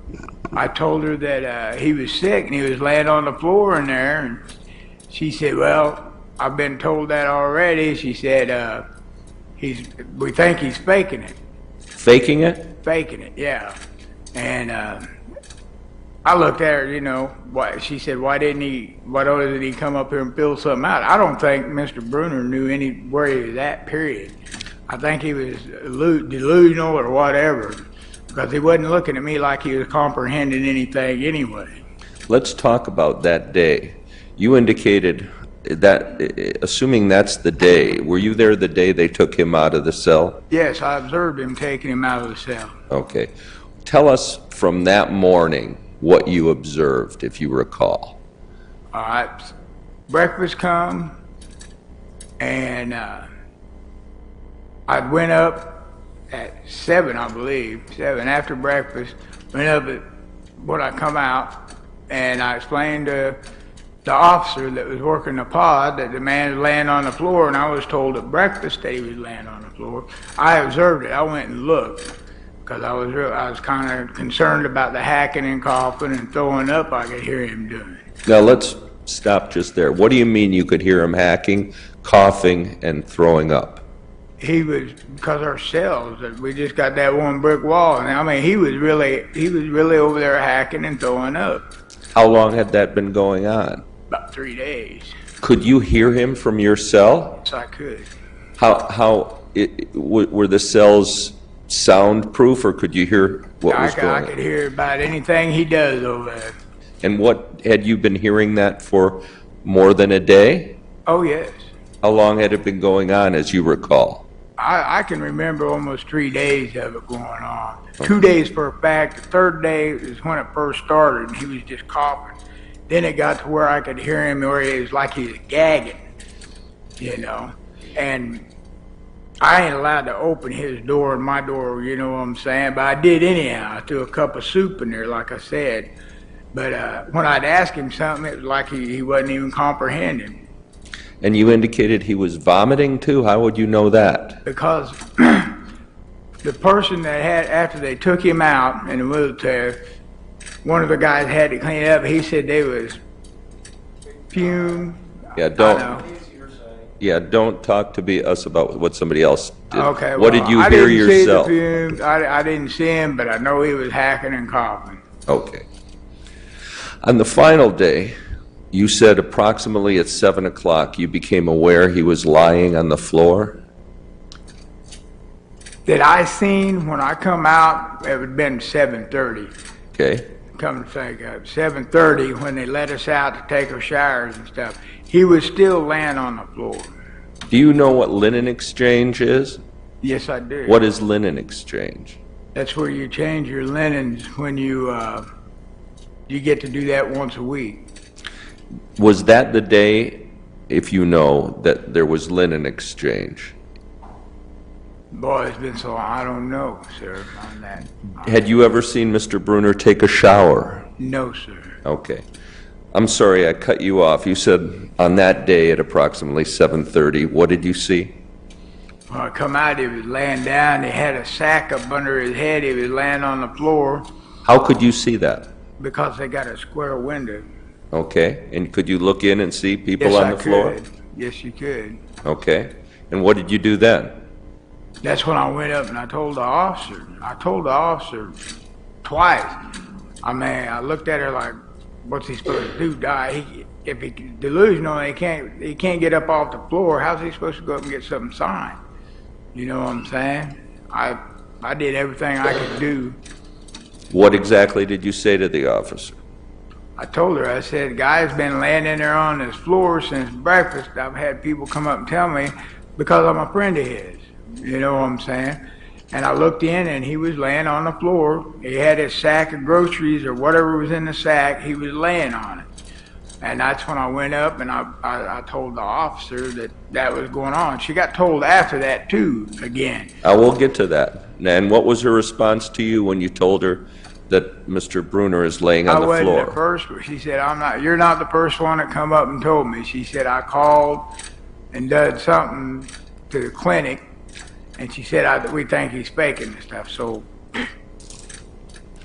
[SPEAKER 7] I told her that he was sick and he was laying on the floor in there, and she said, well, I've been told that already. She said, we think he's faking it.
[SPEAKER 5] Faking it?
[SPEAKER 7] Faking it, yeah. And I looked at her, she said, why doesn't he come up here and fill something out? I don't think Mr. Bruner knew where he was at, period. I think he was delusional or whatever, because he wasn't looking at me like he was comprehending anything anyway.
[SPEAKER 5] Let's talk about that day. You indicated that, assuming that's the day, were you there the day they took him out of the cell?
[SPEAKER 7] Yes, I observed him taking him out of the cell.
[SPEAKER 5] Okay. Tell us from that morning what you observed, if you recall.
[SPEAKER 7] All right, breakfast come, and I went up at 7, I believe, 7 after breakfast. Went up at when I come out, and I explained to the officer that was working the pod that the man was laying on the floor, and I was told at breakfast that he was laying on the floor. I observed it. I went and looked because I was kind of concerned about the hacking and coughing and throwing up I could hear him doing.
[SPEAKER 5] Now, let's stop just there. What do you mean you could hear him hacking, coughing, and throwing up?
[SPEAKER 7] He was, because our cells, we just got that one brick wall, and I mean, he was really over there hacking and throwing up.
[SPEAKER 5] How long had that been going on?
[SPEAKER 7] About 3 days.
[SPEAKER 5] Could you hear him from your cell?
[SPEAKER 7] Yes, I could.
[SPEAKER 5] Were the cells soundproof, or could you hear what was going on?
[SPEAKER 7] I could hear about anything he does over there.
[SPEAKER 5] And what, had you been hearing that for more than a day?
[SPEAKER 7] Oh, yes.
[SPEAKER 5] How long had it been going on, as you recall?
[SPEAKER 7] I can remember almost 3 days of it going on. 2 days for a fact. The third day is when it first started, and he was just coughing. Then it got to where I could hear him, where he was like he was gagging, you know. And I ain't allowed to open his door and my door, you know what I'm saying? But I did anyhow. I threw a cup of soup in there, like I said. But when I'd ask him something, it was like he wasn't even comprehending.
[SPEAKER 5] And you indicated he was vomiting too? How would you know that?
[SPEAKER 7] Because the person that had, after they took him out in the wheelchair, one of the guys had to clean it up. He said they was fume.
[SPEAKER 5] Yeah, don't talk to us about what somebody else did.
[SPEAKER 7] Okay.
[SPEAKER 5] What did you hear yourself?
[SPEAKER 7] See the fumes. I didn't see him, but I know he was hacking and coughing.
[SPEAKER 5] Okay. On the final day, you said approximately at 7 o'clock you became aware he was lying on the floor?
[SPEAKER 7] That I seen when I come out, it would have been 7:30.
[SPEAKER 5] Okay.
[SPEAKER 7] Come to think of it, 7:30 when they let us out to take our showers and stuff. He was still laying on the floor.
[SPEAKER 5] Do you know what linen exchange is?
[SPEAKER 7] Yes, I do.
[SPEAKER 5] What is linen exchange?
[SPEAKER 7] That's where you change your linens when you get to do that once a week.
[SPEAKER 5] Was that the day, if you know, that there was linen exchange?
[SPEAKER 7] Boy, it's been so long. I don't know, sir, on that.
[SPEAKER 5] Had you ever seen Mr. Bruner take a shower?
[SPEAKER 7] No, sir.
[SPEAKER 5] Okay. I'm sorry, I cut you off. You said on that day at approximately 7:30, what did you see?
[SPEAKER 7] When I come out, he was laying down. He had a sack up under his head. He was laying on the floor.
[SPEAKER 5] How could you see that?
[SPEAKER 7] Because they got a square window.
[SPEAKER 5] Okay. And could you look in and see people on the floor?
[SPEAKER 7] Yes, I could. Yes, you could.
[SPEAKER 5] Okay. And what did you do then?
[SPEAKER 7] That's when I went up and I told the officer. I told the officer twice. I mean, I looked at her like, what's he supposed to do? Die? If he's delusional and he can't get up off the floor, how's he supposed to go up and get something signed? You know what I'm saying? I did everything I could do.
[SPEAKER 5] What exactly did you say to the officer?
[SPEAKER 7] I told her, I said, guy's been laying in there on this floor since breakfast. I've had people come up and tell me because I'm a friend of his. You know what I'm saying? And I looked in and he was laying on the floor. He had his sack of groceries or whatever was in the sack. He was laying on it. And that's when I went up and I told the officer that was going on. She got told after that too, again.
[SPEAKER 5] I will get to that. And what was her response to you when you told her that Mr. Bruner is laying on the floor?
[SPEAKER 7] I wasn't at first, but she said, you're not the first one that come up and told me. She said, I called and did something to the clinic, and she said, we think he's faking and stuff. So,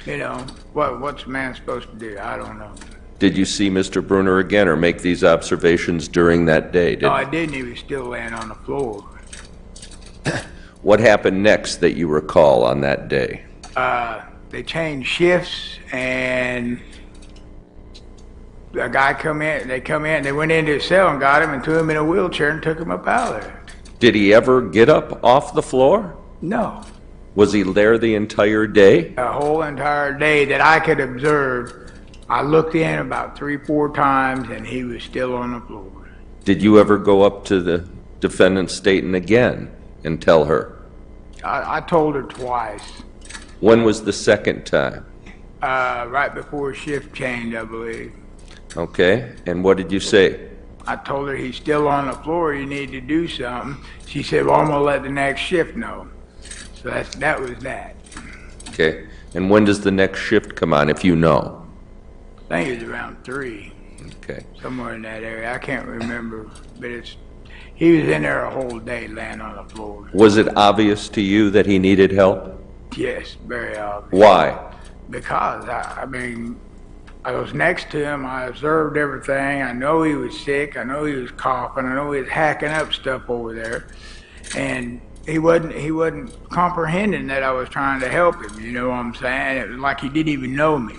[SPEAKER 7] you know, what's a man supposed to do? I don't know.
[SPEAKER 5] Did you see Mr. Bruner again or make these observations during that day?
[SPEAKER 7] No, I didn't. He was still laying on the floor.
[SPEAKER 5] What happened next that you recall on that day?
[SPEAKER 7] They changed shifts, and a guy they went into his cell and got him and threw him in a wheelchair and took him up out of there.
[SPEAKER 5] Did he ever get up off the floor?
[SPEAKER 7] No.
[SPEAKER 5] Was he there the entire day?
[SPEAKER 7] The whole entire day that I could observe. I looked in about 3-4 times, and he was still on the floor.
[SPEAKER 5] Did you ever go up to the defendant Staton again and tell her?
[SPEAKER 7] I told her twice.
[SPEAKER 5] When was the second time?
[SPEAKER 7] right before shift change, I believe.
[SPEAKER 5] Okay, and what did you say?
[SPEAKER 7] I told her he's still on the floor, you need to do something. She said, well, I'm gonna let the next shift know. So that was that.
[SPEAKER 5] Okay, and when does the next shift come on, if you know?
[SPEAKER 7] I think it was around 3,
[SPEAKER 5] Okay.
[SPEAKER 7] somewhere in that area. I can't remember, but he was in there a whole day laying on the floor.
[SPEAKER 5] Was it obvious to you that he needed help?
[SPEAKER 7] Yes, very obvious.
[SPEAKER 5] Why?
[SPEAKER 7] Because, I mean, I was next to him, I observed everything, I know he was sick, I know he was coughing, I know he was hacking up stuff over there, and he wasn't comprehending that I was trying to help him, you know what I'm saying? It was like he didn't even know me.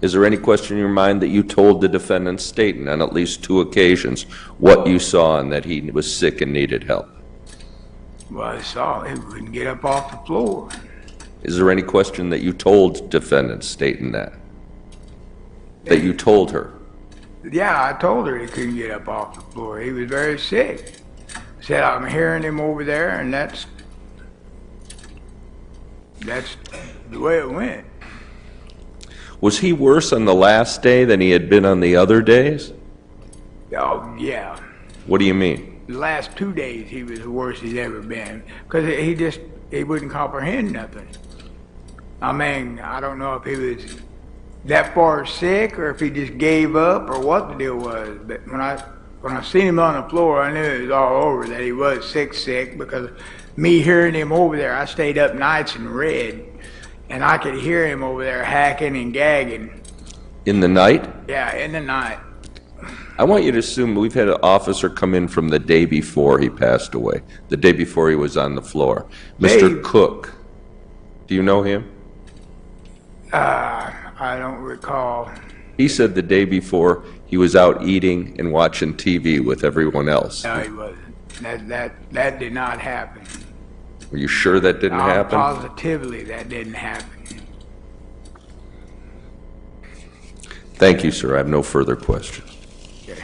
[SPEAKER 5] Is there any question in your mind that you told the defendant Staton on at least 2 occasions what you saw and that he was sick and needed help?
[SPEAKER 7] Well, I saw he wouldn't get up off the floor.
[SPEAKER 5] Is there any question that you told defendant Staton that? That you told her?
[SPEAKER 7] Yeah, I told her he couldn't get up off the floor. He was very sick. I said, I'm hearing him over there, and that's the way it went.
[SPEAKER 5] Was he worse on the last day than he had been on the other days?
[SPEAKER 7] Oh, yeah.
[SPEAKER 5] What do you mean?
[SPEAKER 7] The last 2 days he was the worst he's ever been, because he wouldn't comprehend nothing. I mean, I don't know if he was that far sick or if he just gave up or what the deal was, but when I seen him on the floor, I knew it was all over, that he was sick, because me hearing him over there, I stayed up nights and read, and I could hear him over there hacking and gagging.
[SPEAKER 5] In the night?
[SPEAKER 7] Yeah, in the night.
[SPEAKER 5] I want you to assume we've had an officer come in from the day before he passed away, the day before he was on the floor. Mr.
[SPEAKER 7] Dave.
[SPEAKER 5] Cook. Do you know him?
[SPEAKER 7] I don't recall.
[SPEAKER 5] He said the day before he was out eating and watching TV with everyone else.
[SPEAKER 7] No, he wasn't. That did not happen.
[SPEAKER 5] Are you sure that didn't happen?
[SPEAKER 7] Positively, that didn't happen.
[SPEAKER 5] Thank you, sir. I have no further questions.
[SPEAKER 7] Okay.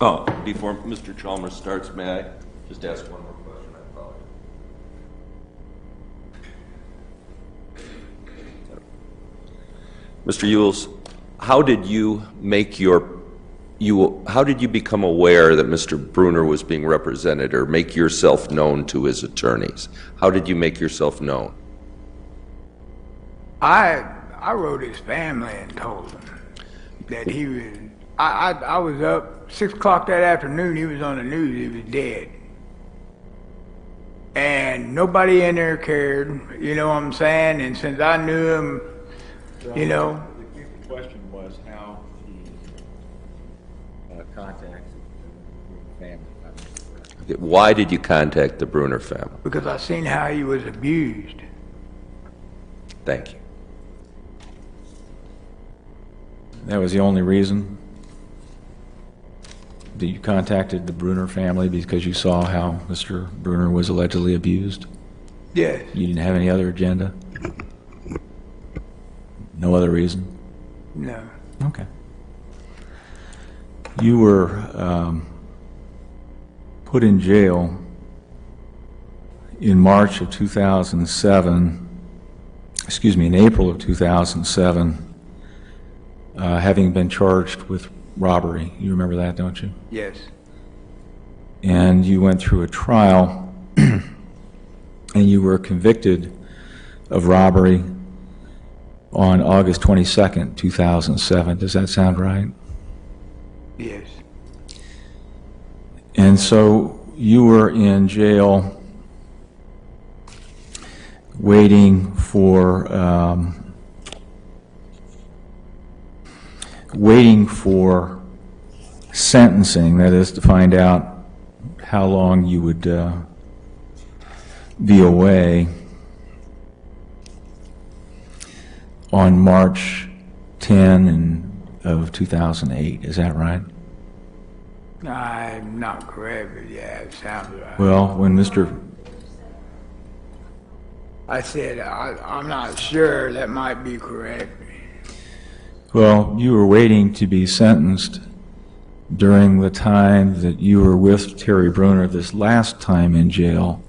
[SPEAKER 5] Oh, before Mr. Chalmers starts, may I just ask one more question? I apologize. Mr. Ewells, how did you become aware that Mr. Bruner was being represented or make yourself known to his attorneys? How did you make yourself known?
[SPEAKER 7] I wrote his family and told them that he was. I was up 6 o'clock that afternoon. He was on the news. He was dead, and nobody in there cared. You know what I'm saying? And since I knew him, you know.
[SPEAKER 6] The question was how he contacted the family.
[SPEAKER 5] Why did you contact the Bruner family?
[SPEAKER 7] Because I seen how he was abused.
[SPEAKER 5] Thank you.
[SPEAKER 2] That was the only reason that you contacted the Bruner family, because you saw how Mr. Bruner was allegedly abused?
[SPEAKER 7] Yes.
[SPEAKER 2] You didn't have any other agenda? No other reason?
[SPEAKER 7] No.
[SPEAKER 2] Okay. You were put in jail in March of 2007, excuse me, in April of 2007, having been charged with robbery. You remember that, don't you?
[SPEAKER 7] Yes.
[SPEAKER 2] And you went through a trial and you were convicted of robbery on August 22nd, 2007. Does that sound right?
[SPEAKER 7] Yes.
[SPEAKER 2] And so you were in jail waiting for sentencing, that is, to find out how long you would be away on March 10 of 2008. Is that right?
[SPEAKER 7] I'm not correct, but yeah, it sounds right.
[SPEAKER 2] Well, when
[SPEAKER 7] I said, I'm not sure, that might be correct.
[SPEAKER 2] Well, you were waiting to be sentenced during the time that you were with Terry Bruner this last time in jail,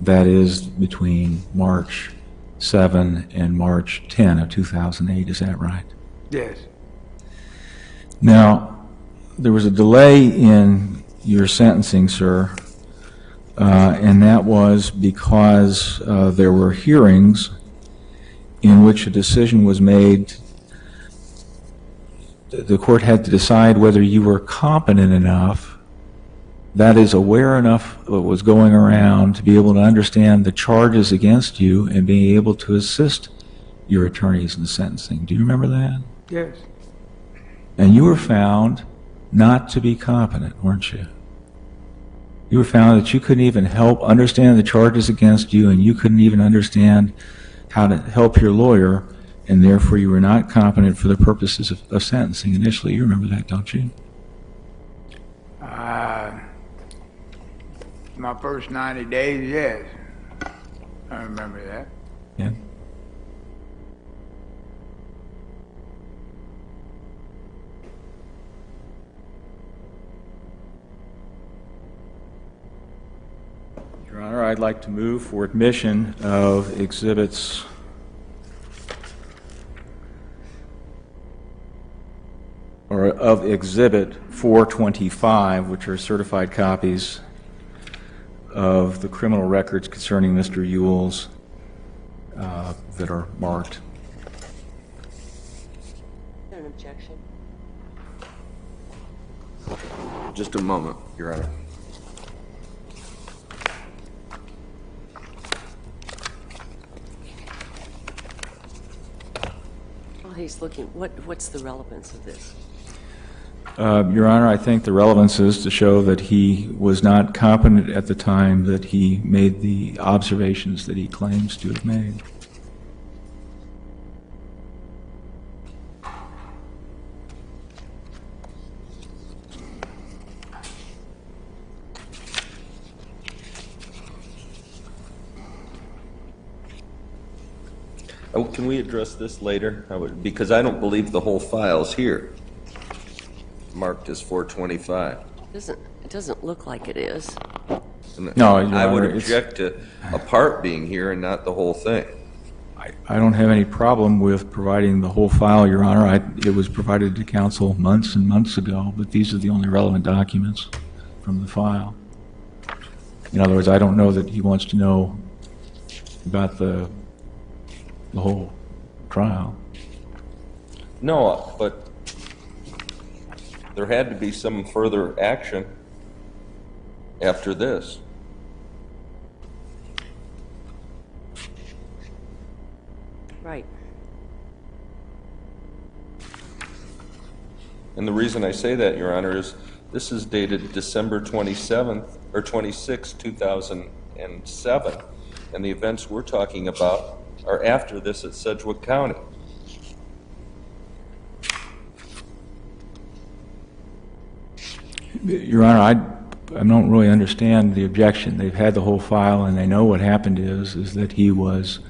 [SPEAKER 2] that is between March 7 and March 10 of 2008, is that right?
[SPEAKER 7] Yes.
[SPEAKER 2] Now, there was a delay in your sentencing, sir, and that was because there were hearings in which a decision was made. The court had to decide whether you were competent enough, that is, aware enough of what was going around to be able to understand the charges against you and being able to assist your attorneys in the sentencing. Do you remember that?
[SPEAKER 7] Yes.
[SPEAKER 2] And you were found not to be competent, weren't you? You were found that you couldn't even help understand the charges against you, and you couldn't even understand how to help your lawyer, and therefore you were not competent for the purposes of sentencing initially. You remember that, don't you?
[SPEAKER 7] My first 90 days, yes. I remember that.
[SPEAKER 2] Yeah. Your Honor, I'd like to move for admission of exhibits or of Exhibit 425, which are certified copies of the criminal records concerning Mr. Ewells that are marked.
[SPEAKER 1] Is there an objection?
[SPEAKER 5] Just a moment, Your Honor.
[SPEAKER 1] While he's looking, what's the relevance of this?
[SPEAKER 2] Your Honor, I think the relevance is to show that he was not competent at the time that he made the observations that he claims to have made.
[SPEAKER 5] Oh, can we address this later? Because I don't believe the whole file's here, marked as 425.
[SPEAKER 1] It doesn't look like it is.
[SPEAKER 2] No, Your
[SPEAKER 5] I would
[SPEAKER 2] Honor,
[SPEAKER 5] object to a part being here and not the whole thing.
[SPEAKER 2] I don't have any problem with providing the whole file, Your Honor. It was provided to counsel months and months ago, but these are the only relevant documents from the file. In other words, I don't know that he wants to know about the whole trial.
[SPEAKER 5] No, but there had to be some further action after this.
[SPEAKER 1] Right.
[SPEAKER 5] And the reason I say that, Your Honor, is this is dated December 27th or 26, 2007, and the events we're talking about are after this at Sedgwick County.
[SPEAKER 2] Your Honor, I don't really understand the objection. They've had the whole file, and they know what happened is that he was,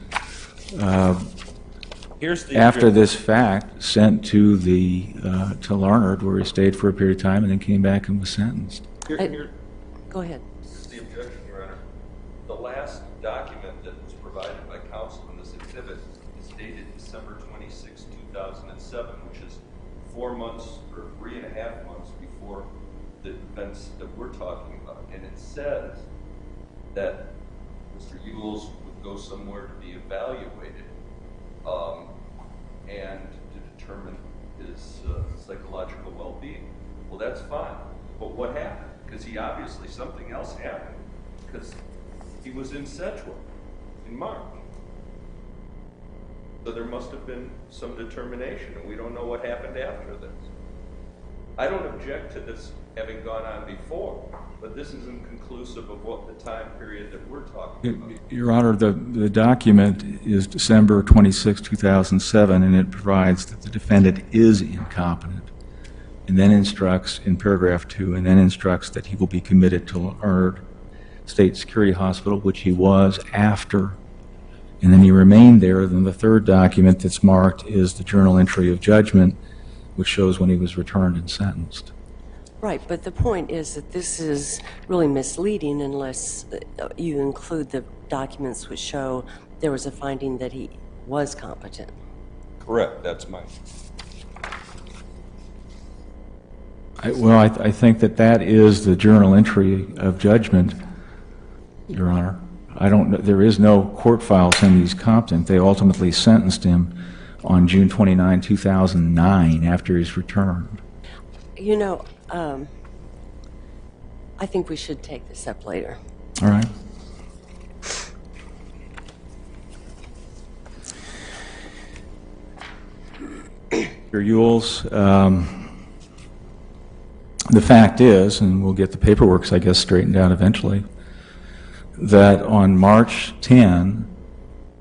[SPEAKER 2] after this fact, sent to to Larned, where he stayed for a period of time and then came back and was sentenced.
[SPEAKER 1] Go ahead.
[SPEAKER 5] Here's the objection, Your Honor. The last document that was provided by counsel in this exhibit is dated December 26, 2007, which is 4 months or 3.5 months before the events that we're talking about. And it says that Mr. Ewells would go somewhere to be evaluated and to determine his psychological well-being. Well, that's fine. But what happened? Because obviously something else happened, because he was in Sedgwick in Marque. So there must have been some determination, and we don't know what happened after this. I don't object to this having gone on before, but this isn't conclusive of what the time period that we're talking about.
[SPEAKER 2] Your Honor, the document is December 26, 2007, and it provides that the defendant is incompetent, and then instructs in paragraph 2, and then instructs that he will be committed to Larned State Security Hospital, which he was after and then you remained there, then the third document that's marked is the journal entry of judgment, which shows when he was returned and sentenced.
[SPEAKER 1] Right, but the point is that this is really misleading unless you include the documents which show there was a finding that he was competent.
[SPEAKER 5] Correct, that's my...
[SPEAKER 2] I think that is the journal entry of judgment, Your Honor. There is no court file saying he's competent. They ultimately sentenced him on June 29, 2009, after his return.
[SPEAKER 1] You know, I think we should take this up later.
[SPEAKER 2] All right. Mr. Ewells, the fact is, and we'll get the paperwork, I guess, straightened out eventually, that on March 10,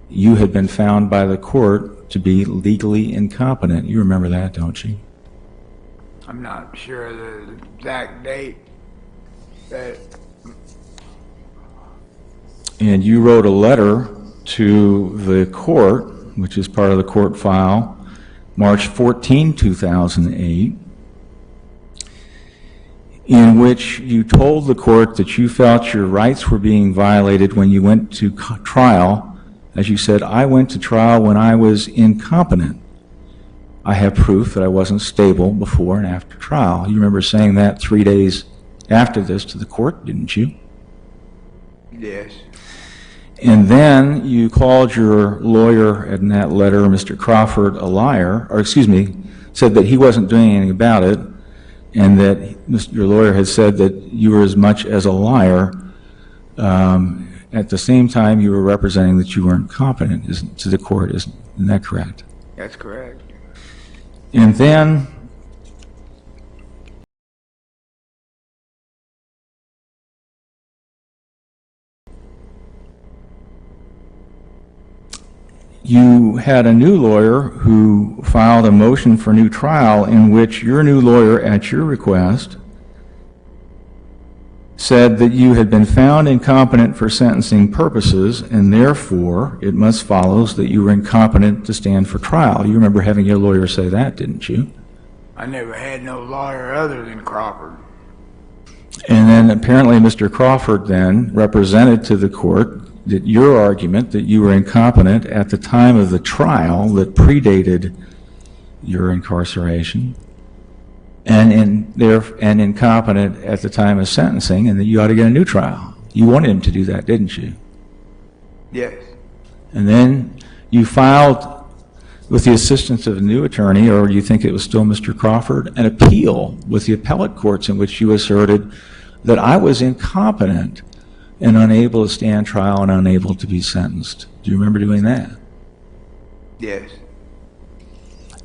[SPEAKER 2] you had been found by the court to be legally incompetent. You remember that, don't you?
[SPEAKER 7] I'm not sure of the exact date.
[SPEAKER 2] And you wrote a letter to the court, which is part of the court file, March 14, 2008, in which you told the court that you felt your rights were being violated when you went to trial. As you said, I went to trial when I was incompetent. I have proof that I wasn't stable before and after trial. You remember saying that 3 days after this to the court, didn't you?
[SPEAKER 7] Yes.
[SPEAKER 2] And then you called your lawyer in that letter, Mr. Crawford, a liar, or excuse me, said that he wasn't doing anything about it, and that your lawyer had said that you were as much as a liar. At the same time, you were representing that you weren't competent to the court. Isn't that correct?
[SPEAKER 7] That's correct.
[SPEAKER 2] And then you had a new lawyer who filed a motion for new trial in which your new lawyer, at your request, said that you had been found incompetent for sentencing purposes, and therefore it must follow that you were incompetent to stand for trial. You remember having your lawyer say that, didn't you?
[SPEAKER 7] I never had no lawyer other than Crawford.
[SPEAKER 2] And then apparently Mr. Crawford then represented to the court that your argument that you were incompetent at the time of the trial that predated your incarceration, and incompetent at the time of sentencing, and that you ought to get a new trial. You wanted him to do that, didn't you?
[SPEAKER 7] Yes.
[SPEAKER 2] And then you filed, with the assistance of a new attorney, or you think it was still Mr. Crawford, an appeal with the appellate courts in which you asserted that I was incompetent and unable to stand trial and unable to be sentenced. Do you remember doing that?
[SPEAKER 7] Yes.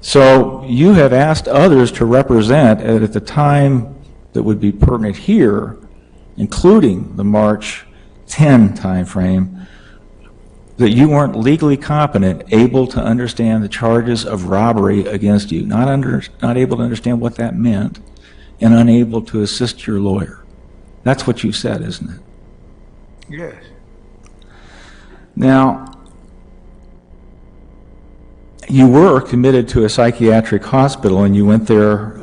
[SPEAKER 2] So you have asked others to represent at the time that would be pertinent here, including the March 10 time frame, that you weren't legally competent, able to understand the charges of robbery against you, not able to understand what that meant, and unable to assist your lawyer. That's what you said, isn't it?
[SPEAKER 7] Yes.
[SPEAKER 2] Now, you were committed to a psychiatric hospital, and you went there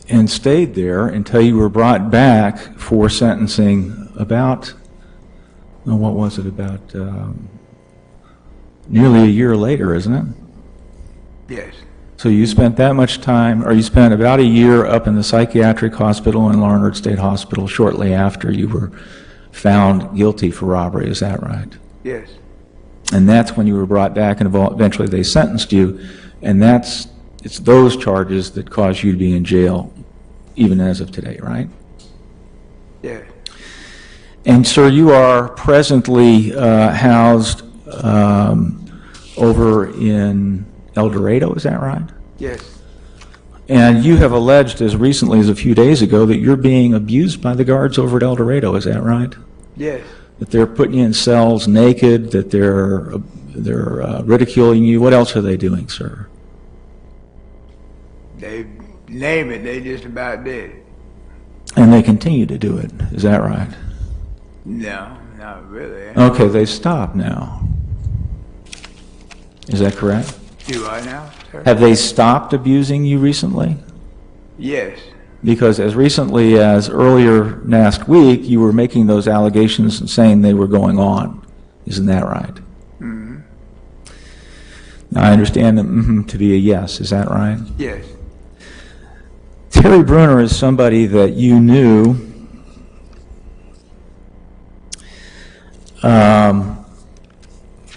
[SPEAKER 2] and stayed there until you were brought back for sentencing about, what was it, about nearly a year later, isn't it?
[SPEAKER 7] Yes.
[SPEAKER 2] So you spent that much time, or you spent about a year up in the psychiatric hospital in Larned State Hospital shortly after you were found guilty for robbery, is that right?
[SPEAKER 7] Yes.
[SPEAKER 2] And that's when you were brought back, and eventually they sentenced you, and it's those charges that caused you to be in jail, even as of today, right?
[SPEAKER 7] Yes.
[SPEAKER 2] And sir, you are presently housed over in El Dorado, is that right?
[SPEAKER 7] Yes.
[SPEAKER 2] And you have alleged as recently as a few days ago that you're being abused by the guards over at El Dorado, is that right?
[SPEAKER 7] Yes.
[SPEAKER 2] That they're putting you in cells naked, that they're ridiculing you. What else are they doing, sir?
[SPEAKER 7] They name it, they just about did it.
[SPEAKER 2] And they continue to do it, is that right?
[SPEAKER 7] No, not really.
[SPEAKER 2] Okay, they stopped now. Is that correct?
[SPEAKER 7] Do I now, sir?
[SPEAKER 2] Have they stopped abusing you recently?
[SPEAKER 7] Yes.
[SPEAKER 2] Because as recently as earlier last week, you were making those allegations and saying they were going on. Isn't that right?
[SPEAKER 7] Mm-hmm.
[SPEAKER 2] Now, I understand that to be a yes. Is that right?
[SPEAKER 7] Yes.
[SPEAKER 2] Terry Bruner is somebody that you knew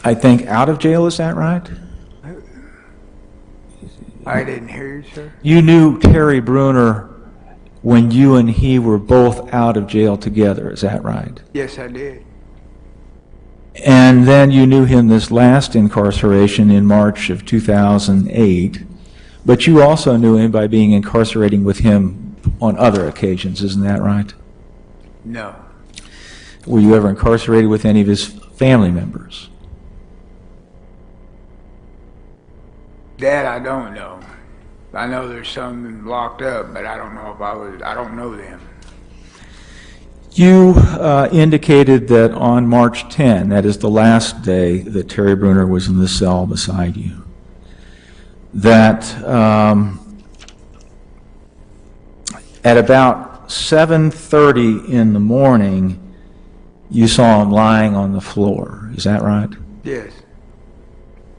[SPEAKER 2] I think out of jail. Is that right?
[SPEAKER 7] I didn't hear you, sir.
[SPEAKER 2] You knew Terry Bruner when you and he were both out of jail together. Is that right?
[SPEAKER 7] Yes, I did.
[SPEAKER 2] And then you knew him this last incarceration in March of 2008, but you also knew him by being incarcerating with him on other occasions. Isn't that right?
[SPEAKER 7] No.
[SPEAKER 2] Were you ever incarcerated with any of his family members?
[SPEAKER 7] That I don't know. I know there's some locked up, but I don't know if I don't know them.
[SPEAKER 2] You indicated that on March 10, that is the last day that Terry Bruner was in the cell beside you, that at about 7:30 in the morning, you saw him lying on the floor. Is that right?
[SPEAKER 7] Yes.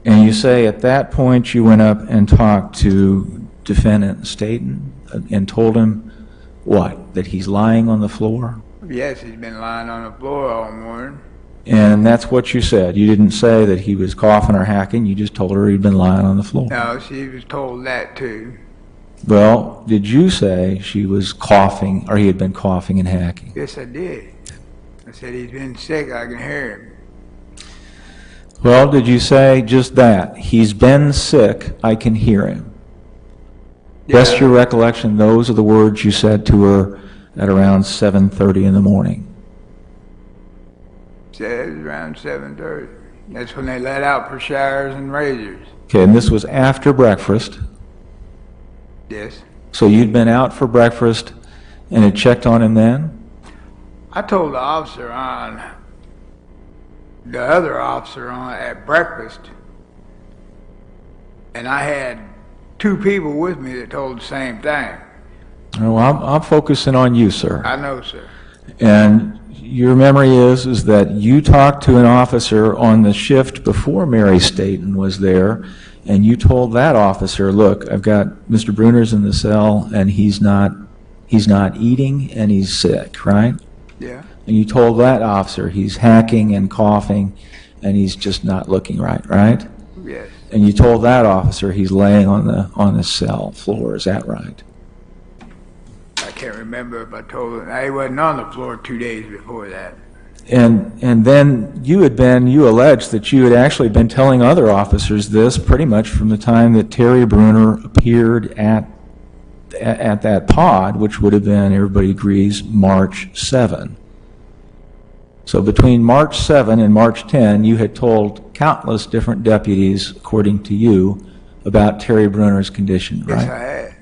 [SPEAKER 2] And you say at that point you went up and talked to defendant Staton and told him what? That he's lying on the floor?
[SPEAKER 7] Yes, he's been lying on the floor all morning.
[SPEAKER 2] And that's what you said. You didn't say that he was coughing or hacking. You just told her he'd been lying on the floor.
[SPEAKER 7] No, she was told that too.
[SPEAKER 2] Well, did you say she was coughing or he had been coughing and hacking?
[SPEAKER 7] Yes, I did. I said he's been sick. I can hear him.
[SPEAKER 2] Well, did you say just that? He's been sick. I can hear him. Best
[SPEAKER 7] Yeah.
[SPEAKER 2] your recollection, those are the words you said to her at around 7:30 in the morning.
[SPEAKER 7] Said it was around 7:30. That's when they let out for showers and razors.
[SPEAKER 2] Okay, and this was after breakfast.
[SPEAKER 7] Yes.
[SPEAKER 2] So you'd been out for breakfast and had checked on him then?
[SPEAKER 7] I told the officer on, the other officer on at breakfast, and I had two people with me that told the same thing.
[SPEAKER 2] Oh, I'm focusing on you, sir.
[SPEAKER 7] I know, sir.
[SPEAKER 2] And your memory is that you talked to an officer on the shift before Mary Staton was there, and you told that officer, look, I've got Mr. Bruner's in the cell, and he's not eating, and he's sick, right?
[SPEAKER 7] Yeah.
[SPEAKER 2] And you told that officer he's hacking and coughing, and he's just not looking right, right?
[SPEAKER 7] Yes.
[SPEAKER 2] And you told that officer he's laying on the cell floor. Is that right?
[SPEAKER 7] I can't remember if I told him. I wasn't on the floor 2 days before that.
[SPEAKER 2] And then you alleged that you had actually been telling other officers this pretty much from the time that Terry Bruner appeared at that pod, which would have been, everybody agrees, March 7. So between March 7 and March 10, you had told countless different deputies, according to you, about Terry Bruner's condition, right?
[SPEAKER 7] Yes, I had.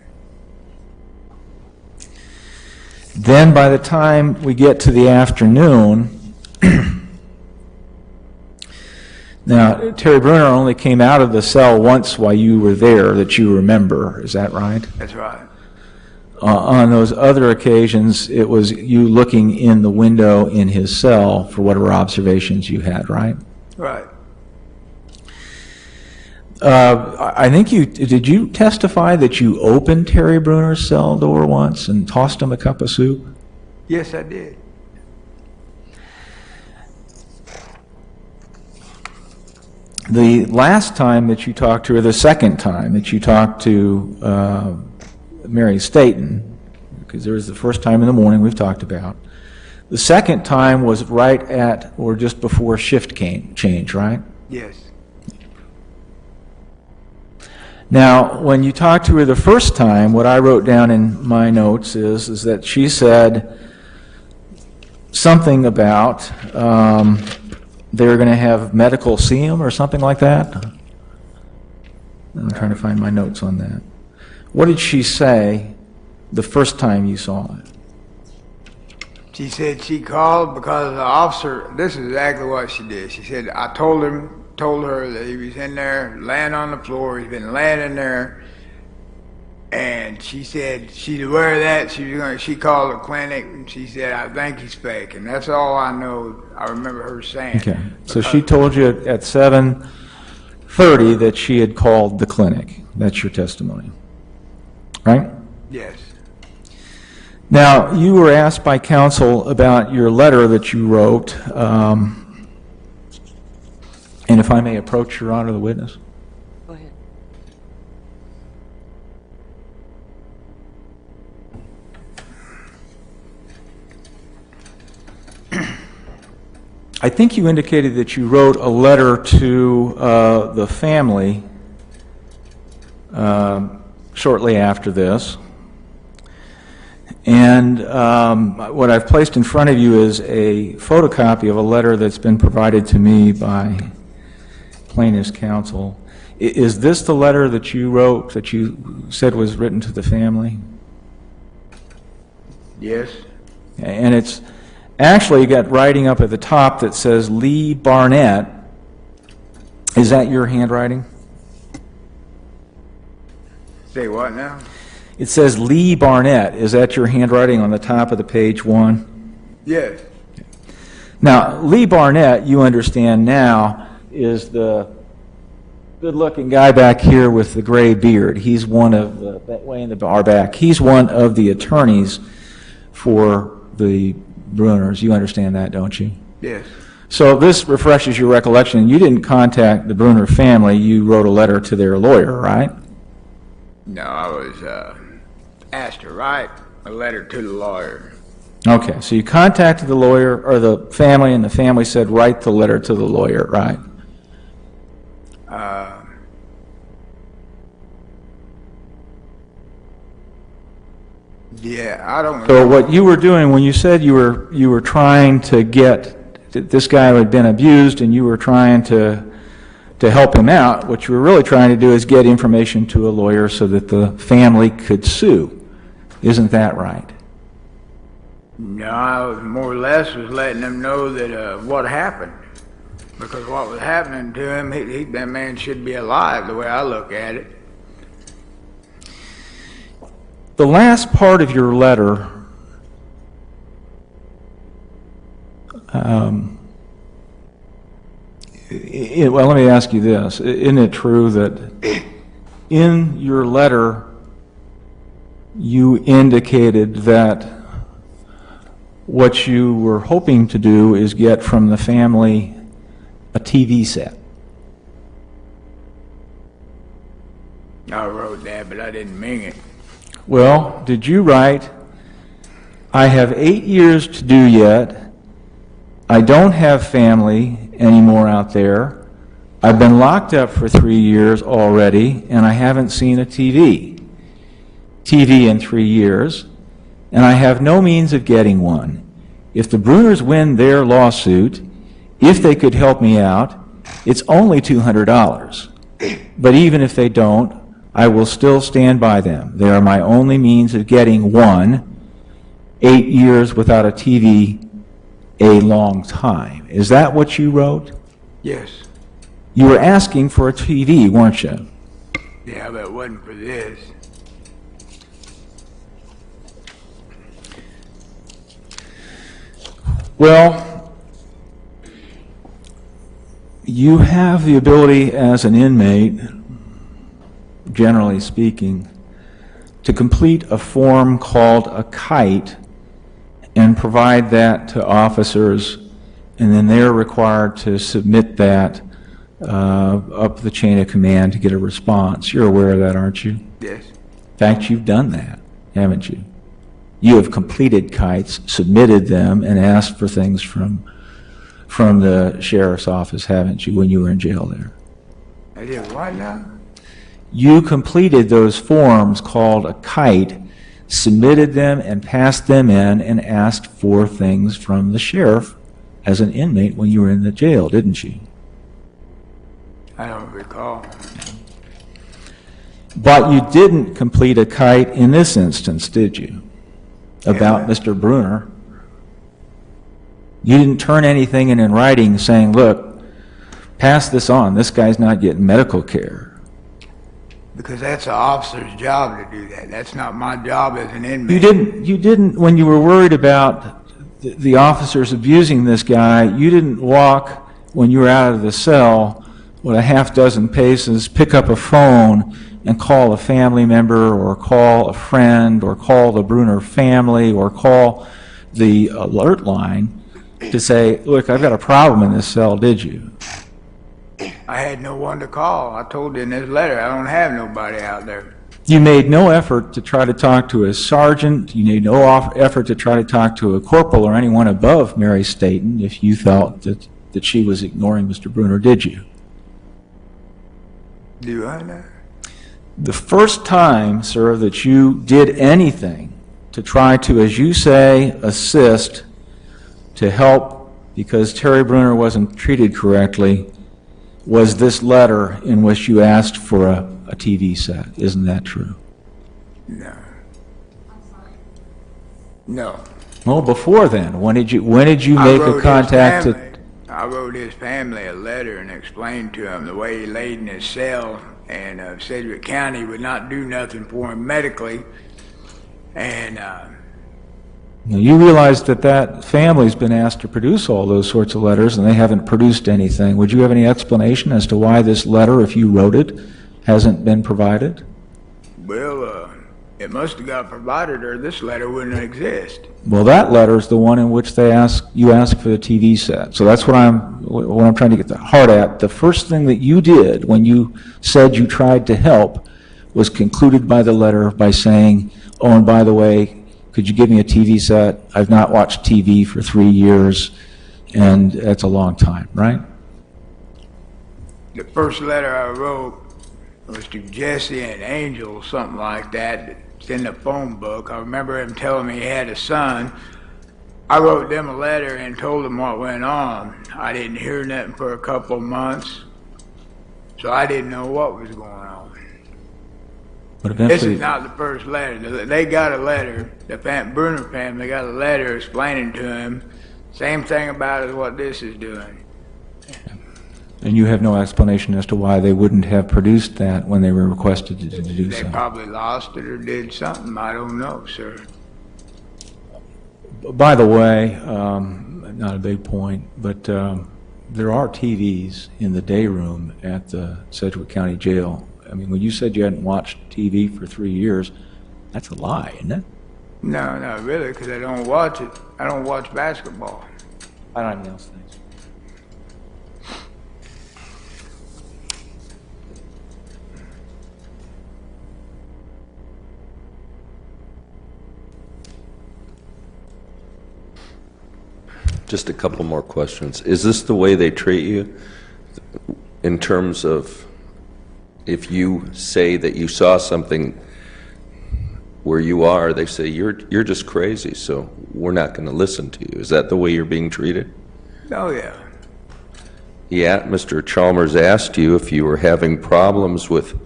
[SPEAKER 2] Then by the time we get to the afternoon, now, Terry Bruner only came out of the cell once while you were there that you remember. Is that right?
[SPEAKER 7] That's right.
[SPEAKER 2] On those other occasions, it was you looking in the window in his cell for whatever observations you had, right?
[SPEAKER 7] Right.
[SPEAKER 2] I think did you testify that you opened Terry Bruner's cell door once and tossed him a cup of soup?
[SPEAKER 7] Yes, I did.
[SPEAKER 2] The last time that you talked to her, the second time that you talked to Mary Staton, because there was the first time in the morning we've talked about. The second time was right at or just before shift change, right?
[SPEAKER 7] Yes.
[SPEAKER 2] Now, when you talked to her the first time, what I wrote down in my notes is that she said something about they were going to have medical see him or something like that. I'm trying to find my notes on that. What did she say the first time you saw it?
[SPEAKER 7] She said she called because the officer, this is exactly what she did. She said, I told her that he was in there, laying on the floor. He's been laying in there. And she said she's aware of that. She called the clinic and she said, I think he's fake. And that's all I know. I remember her saying.
[SPEAKER 2] Okay. So she told you at 7:30 that she had called the clinic. That's your testimony, right?
[SPEAKER 7] Yes.
[SPEAKER 2] Now, you were asked by counsel about your letter that you wrote, and if I may approach Your Honor, the witness.
[SPEAKER 1] Go ahead.
[SPEAKER 2] I think you indicated that you wrote a letter to the family shortly after this. And what I've placed in front of you is a photocopy of a letter that's been provided to me by plaintiff's counsel. Is this the letter that you wrote, that you said was written to the family?
[SPEAKER 7] Yes.
[SPEAKER 2] And it's actually got writing up at the top that says Lee Barnett. Is that your handwriting?
[SPEAKER 7] Say what now?
[SPEAKER 2] It says Lee Barnett. Is that your handwriting on the top of the page 1?
[SPEAKER 7] Yes.
[SPEAKER 2] Now, Lee Barnett, you understand now, is the good-looking guy back here with the gray beard. He's one of the, way in the bar back, he's one of the attorneys for the Bruners. You understand that, don't you?
[SPEAKER 7] Yes.
[SPEAKER 2] So this refreshes your recollection. You didn't contact the Bruner family. You wrote a letter to their lawyer, right?
[SPEAKER 7] No, I was asked to write a letter to the lawyer.
[SPEAKER 2] Okay, so you contacted the lawyer, or the family, and the family said, write the letter to the lawyer, right?
[SPEAKER 7] Yeah, I don't know.
[SPEAKER 2] So what you were doing when you said you were trying to get this guy who had been abused, and you were trying to help him out, what you were really trying to do is get information to a lawyer so that the family could sue. Isn't that right?
[SPEAKER 7] No, I was more or less was letting them know that what happened, because what was happening to him, that man should be alive. The way I look at it.
[SPEAKER 2] The last part of your letter well, let me ask you this. Isn't it true that in your letter you indicated that what you were hoping to do is get from the family a TV set?
[SPEAKER 7] I wrote that, but I didn't mean it.
[SPEAKER 2] Well, did you write, I have 8 years to do yet. I don't have family anymore out there. I've been locked up for 3 years already, and I haven't seen a TV in 3 years, and I have no means of getting one. If the Bruners win their lawsuit, if they could help me out, it's only $200. But even if they don't, I will still stand by them. They are my only means of getting one. 8 years without a TV, a long time. Is that what you wrote?
[SPEAKER 7] Yes.
[SPEAKER 2] You were asking for a TV, weren't you?
[SPEAKER 7] Yeah, but it wasn't for this.
[SPEAKER 2] Well, you have the ability as an inmate, generally speaking, to complete a form called a kite and provide that to officers, and then they're required to submit that up the chain of command to get a response. You're aware of that, aren't you?
[SPEAKER 7] Yes.
[SPEAKER 2] In fact, you've done that, haven't you? You have completed kites, submitted them, and asked for things from the sheriff's office, haven't you, when you were in jail there?
[SPEAKER 7] I did what now?
[SPEAKER 2] You completed those forms called a kite, submitted them and passed them in, and asked for things from the sheriff as an inmate when you were in the jail, didn't you?
[SPEAKER 7] I don't recall.
[SPEAKER 2] But you didn't complete a kite in this instance, did you? About Mr. Bruner. You didn't turn anything in writing saying, look, pass this on. This guy's not getting medical care.
[SPEAKER 7] Because that's an officer's job to do that. That's not my job as an inmate.
[SPEAKER 2] You didn't, when you were worried about the officers abusing this guy, you didn't walk when you were out of the cell with a half dozen paces, pick up a phone and call a family member or call a friend or call the Bruner family or call the alert line to say, look, I've got a problem in this cell, did you?
[SPEAKER 7] I had no one to call. I told you in this letter, I don't have nobody out there.
[SPEAKER 2] You made no effort to try to talk to a sergeant. You made no effort to try to talk to a corporal or anyone above Mary Staton if you felt that she was ignoring Mr. Bruner, did you?
[SPEAKER 7] Do I know?
[SPEAKER 2] The first time, sir, that you did anything to try to, as you say, assist, to help because Terry Bruner wasn't treated correctly, was this letter in which you asked for a TV set. Isn't that true?
[SPEAKER 7] No. No.
[SPEAKER 2] Well, before then, when did you make a contact?
[SPEAKER 7] I wrote his family a letter and explained to him the way he laid in his cell, and Sedgwick County would not do nothing for him medically. And
[SPEAKER 2] now you realize that family's been asked to produce all those sorts of letters, and they haven't produced anything. Would you have any explanation as to why this letter, if you wrote it, hasn't been provided?
[SPEAKER 7] Well, it must have got provided, or this letter wouldn't exist.
[SPEAKER 2] Well, that letter is the one in which you asked for the TV set. So that's what I'm trying to get the heart at. The first thing that you did when you said you tried to help was concluded by the letter by saying, oh, and by the way, could you give me a TV set? I've not watched TV for 3 years, and that's a long time, right?
[SPEAKER 7] The first letter I wrote was to Jesse and Angel, something like that. It's in the phone book. I remember him telling me he had a son. I wrote them a letter and told them what went on. I didn't hear nothing for a couple of months, so I didn't know what was going on.
[SPEAKER 2] But eventually,
[SPEAKER 7] This is not the first letter. They got a letter, the Bruner family got a letter explaining to him, same thing about as what this is doing.
[SPEAKER 2] and you have no explanation as to why they wouldn't have produced that when they were requested to do
[SPEAKER 7] They
[SPEAKER 2] so.
[SPEAKER 7] probably lost it or did something, I don't know, sir.
[SPEAKER 2] By the way, not a big point, but there are TVs in the day room at the Sedgwick County Jail. I mean, when you said you hadn't watched TV for 3 years, that's a lie, isn't it?
[SPEAKER 7] No, not really, because I don't watch it. I don't watch basketball.
[SPEAKER 2] I don't have anything else, thanks.
[SPEAKER 5] Just a couple more questions. Is this the way they treat you in terms of if you say that you saw something where you are, they say you're just crazy, so we're not going to listen to you. Is that the way you're being treated?
[SPEAKER 7] Oh, yeah.
[SPEAKER 5] Mr. Chalmers asked you if you were having problems with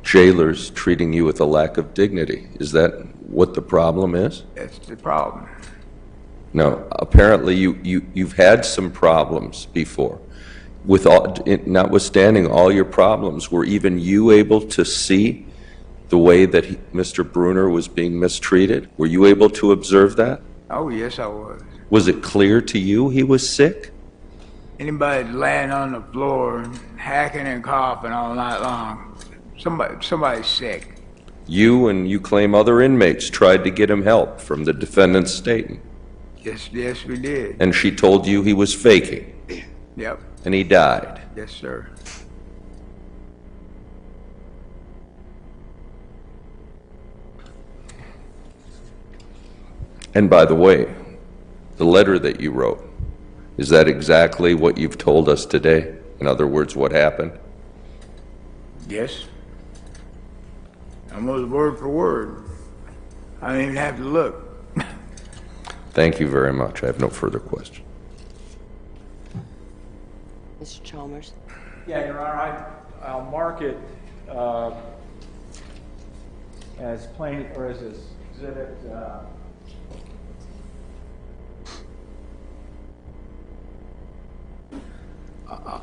[SPEAKER 5] jailers treating you with a lack of dignity. Is that what the problem is?
[SPEAKER 7] That's the problem.
[SPEAKER 5] No, apparently you've had some problems before. Notwithstanding all your problems, were even you able to see the way that Mr. Bruner was being mistreated? Were you able to observe that?
[SPEAKER 7] Oh, yes, I was.
[SPEAKER 5] Was it clear to you he was sick?
[SPEAKER 7] Anybody laying on the floor, hacking and coughing all night long, somebody's sick.
[SPEAKER 5] You claim other inmates tried to get him help from the defendant's statement.
[SPEAKER 7] Yes, we did.
[SPEAKER 5] And she told you he was faking,
[SPEAKER 7] Yep.
[SPEAKER 5] and he died.
[SPEAKER 7] Yes, sir.
[SPEAKER 5] And by the way, the letter that you wrote, is that exactly what you've told us today? In other words, what happened?
[SPEAKER 7] Yes. Almost word for word. I don't even have to look.
[SPEAKER 5] Thank you very much. I have no further questions.
[SPEAKER 1] Mr. Chalmers?
[SPEAKER 2] Yeah, Your Honor, I'll mark it as plain, or as this exhibit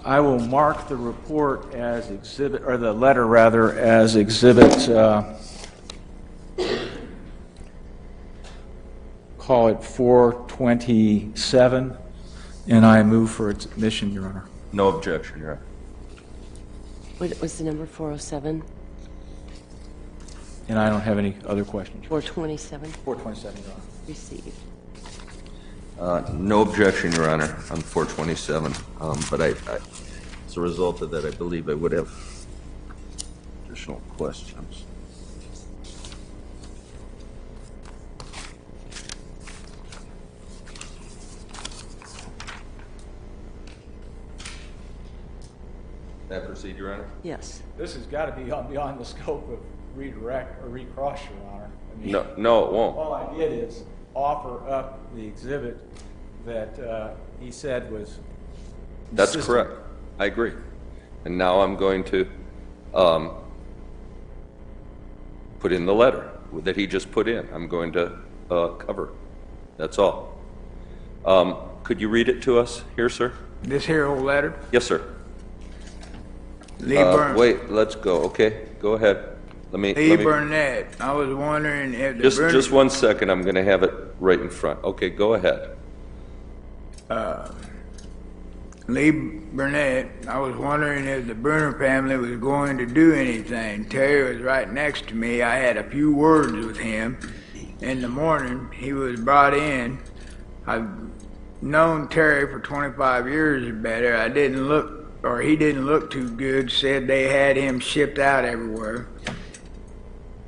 [SPEAKER 2] I will mark the report as exhibit, or the letter rather, as exhibit, call it 427, and I move for its admission, Your Honor.
[SPEAKER 5] No objection, Your Honor.
[SPEAKER 1] What was the number, 407?
[SPEAKER 2] And I don't have any other questions.
[SPEAKER 1] 427?
[SPEAKER 2] 427, Your Honor.
[SPEAKER 1] Received.
[SPEAKER 5] No objection, Your Honor, on 427. But as a result of that, I believe I would have additional questions. May I proceed, Your Honor?
[SPEAKER 1] Yes.
[SPEAKER 2] This has got to be beyond the scope of redirect or recross, Your Honor. I mean,
[SPEAKER 5] No, it won't.
[SPEAKER 2] all I did is offer up the exhibit that he said was
[SPEAKER 5] That's
[SPEAKER 2] consistent.
[SPEAKER 5] correct. I agree. And now I'm going to put in the letter that he just put in. I'm going to cover. That's all. Could you read it to us here, sir?
[SPEAKER 7] This here old letter,
[SPEAKER 5] Yes, sir.
[SPEAKER 7] Lee Burnett.
[SPEAKER 5] Wait, let's go. Okay, go ahead.
[SPEAKER 7] Lee Burnett. I was wondering if the
[SPEAKER 5] Just 1 second. I'm going to have it right in front. Okay, go ahead.
[SPEAKER 7] Lee Burnett, I was wondering if the Bruner family was going to do anything. Terry was right next to me. I had a few words with him. In the morning, he was brought in. I've known Terry for 25 years or better. He didn't look too good, said they had him shipped out everywhere.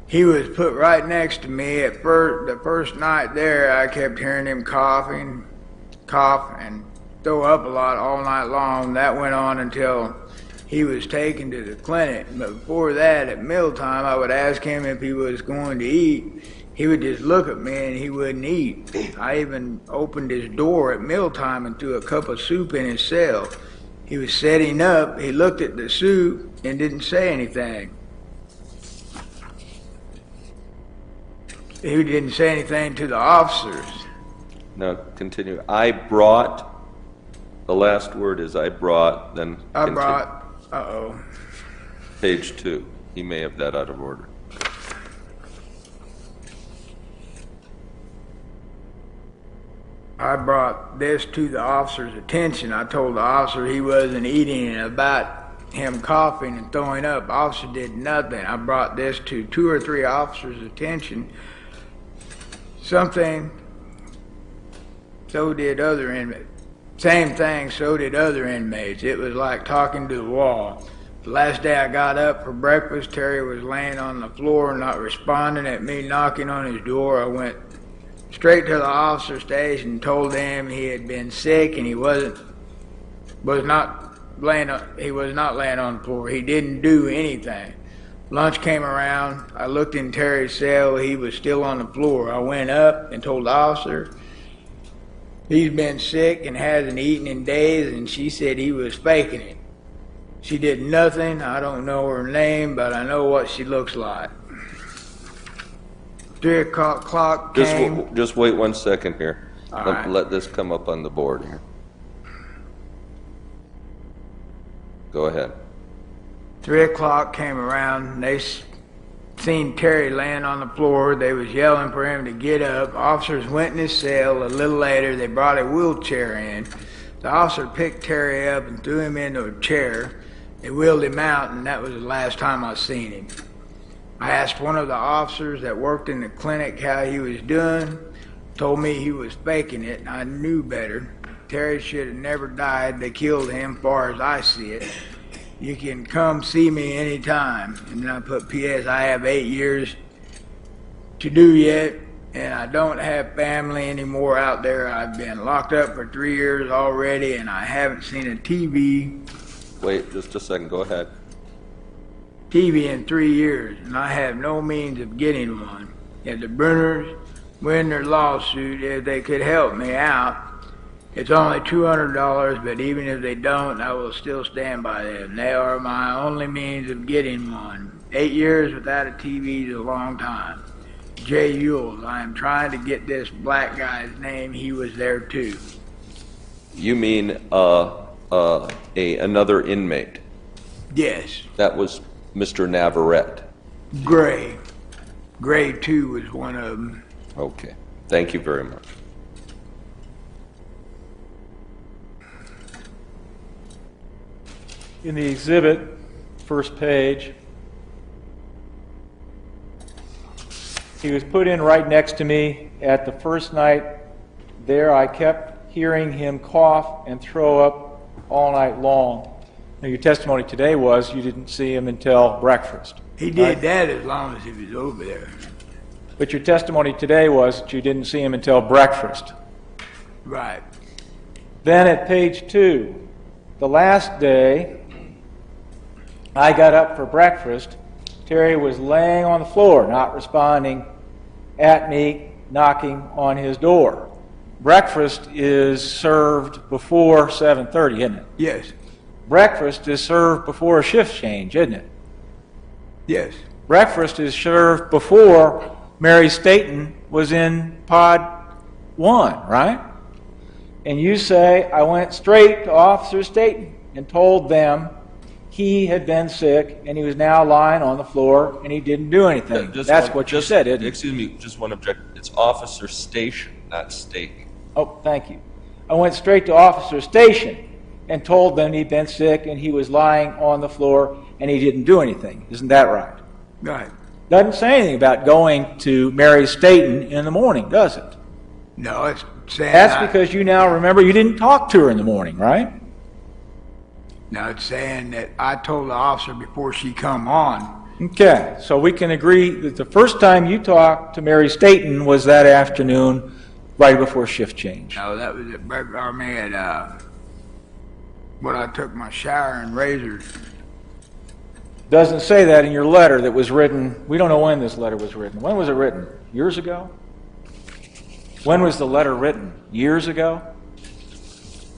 [SPEAKER 7] He was put right next to me. At the first night there, I kept hearing him cough, and throw up a lot all night long. That went on until he was taken to the clinic. But before that, at mealtime, I would ask him if he was going to eat. He would just look at me and he wouldn't eat. I even opened his door at mealtime and threw a cup of soup in his cell. He was setting up. He looked at the soup and didn't say anything. He didn't say anything to the officers.
[SPEAKER 5] Now, continue. The last word is I brought, then continue. Page 2. He may have that out of order.
[SPEAKER 7] I brought this to the officer's attention. I told the officer he wasn't eating, and about him coughing and throwing up. The officer did nothing. I brought this to 2 or 3 officers' attention. So did other inmates. Same thing, so did other inmates. It was like talking to the wall. The last day I got up for breakfast, Terry was laying on the floor, not responding at me knocking on his door. I went straight to the officer station and told him he had been sick and he was not laying on the floor. He didn't do anything. Lunch came around. I looked in Terry's cell. He was still on the floor. I went up and told the officer he's been sick and hasn't eaten in days, and she said he was faking it. She did nothing. I don't know her name, but I know what she looks like. 3 o'clock came.
[SPEAKER 5] Just wait 1 second here.
[SPEAKER 7] All right.
[SPEAKER 5] Let this come up on the board here. Go ahead.
[SPEAKER 7] 3 o'clock came around. They seen Terry laying on the floor. They was yelling for him to get up. Officers went in his cell. A little later, they brought a wheelchair in. The officer picked Terry up and threw him into a chair. They wheeled him out, and that was the last time I seen him. I asked one of the officers that worked in the clinic how he was doing. Told me he was faking it. I knew better. Terry should have never died. They killed him, far as I see it. You can come see me anytime. And then I put P.S. I have 8 years to do yet, and I don't have family anymore out there. I've been locked up for 3 years already, and I haven't seen a TV
[SPEAKER 5] Wait just a second. Go ahead.
[SPEAKER 7] in 3 years, and I have no means of getting one. If the Bruners win their lawsuit, if they could help me out, it's only $200, but even if they don't, I will still stand by them. They are my only means of getting one. 8 years without a TV is a long time. Jay Ewell, I am trying to get this black guy's name. He was there too.
[SPEAKER 5] You mean another inmate?
[SPEAKER 7] Yes.
[SPEAKER 5] That was Mr. Navarrete.
[SPEAKER 7] Gray. Gray, too, was one of them.
[SPEAKER 5] Okay. Thank you very much.
[SPEAKER 2] In the exhibit, first page, he was put in right next to me at the first night there. I kept hearing him cough and throw up all night long. Now, your testimony today was you didn't see him until breakfast.
[SPEAKER 7] He did that as long as he was over there.
[SPEAKER 2] But your testimony today was that you didn't see him until breakfast.
[SPEAKER 7] Right.
[SPEAKER 2] Then at page 2, the last day I got up for breakfast, Terry was laying on the floor, not responding at me, knocking on his door. Breakfast is served before 7:30, isn't it?
[SPEAKER 7] Yes.
[SPEAKER 2] Breakfast is served before a shift change, isn't it?
[SPEAKER 7] Yes.
[SPEAKER 2] Breakfast is served before Mary Staton was in pod 1, right? And you say, I went straight to Officer Staton and told them he had been sick and he was now lying on the floor and he didn't do anything. That's what you said, isn't it?
[SPEAKER 5] Excuse me, just one objection. It's Officer Station, not Staton.
[SPEAKER 2] Oh, thank you. I went straight to Officer Station and told them he'd been sick and he was lying on the floor and he didn't do anything. Isn't that right?
[SPEAKER 7] Right.
[SPEAKER 2] Doesn't say anything about going to Mary Staton in the morning, does it?
[SPEAKER 7] No, it's saying...
[SPEAKER 2] That's because you now remember you didn't talk to her in the morning, right?
[SPEAKER 7] No, it's saying that I told the officer before she come on.
[SPEAKER 2] Okay, so we can agree that the first time you talked to Mary Staton was that afternoon right before shift change.
[SPEAKER 7] No, that was at when I took my shower and razors.
[SPEAKER 2] Doesn't say that in your letter that was written. We don't know when this letter was written. When was it written? Years ago? When was the letter written? Years ago?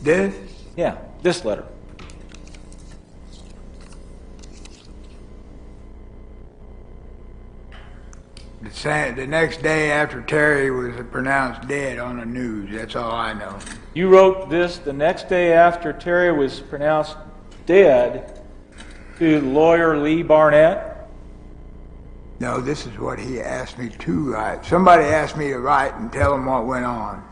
[SPEAKER 7] This?
[SPEAKER 2] Yeah, this letter.
[SPEAKER 7] The next day after Terry was pronounced dead on the news. That's all I know.
[SPEAKER 2] You wrote this the next day after Terry was pronounced dead to lawyer Lee Barnett?
[SPEAKER 7] No, this is what he asked me to write. Somebody asked me to write and tell him what went on.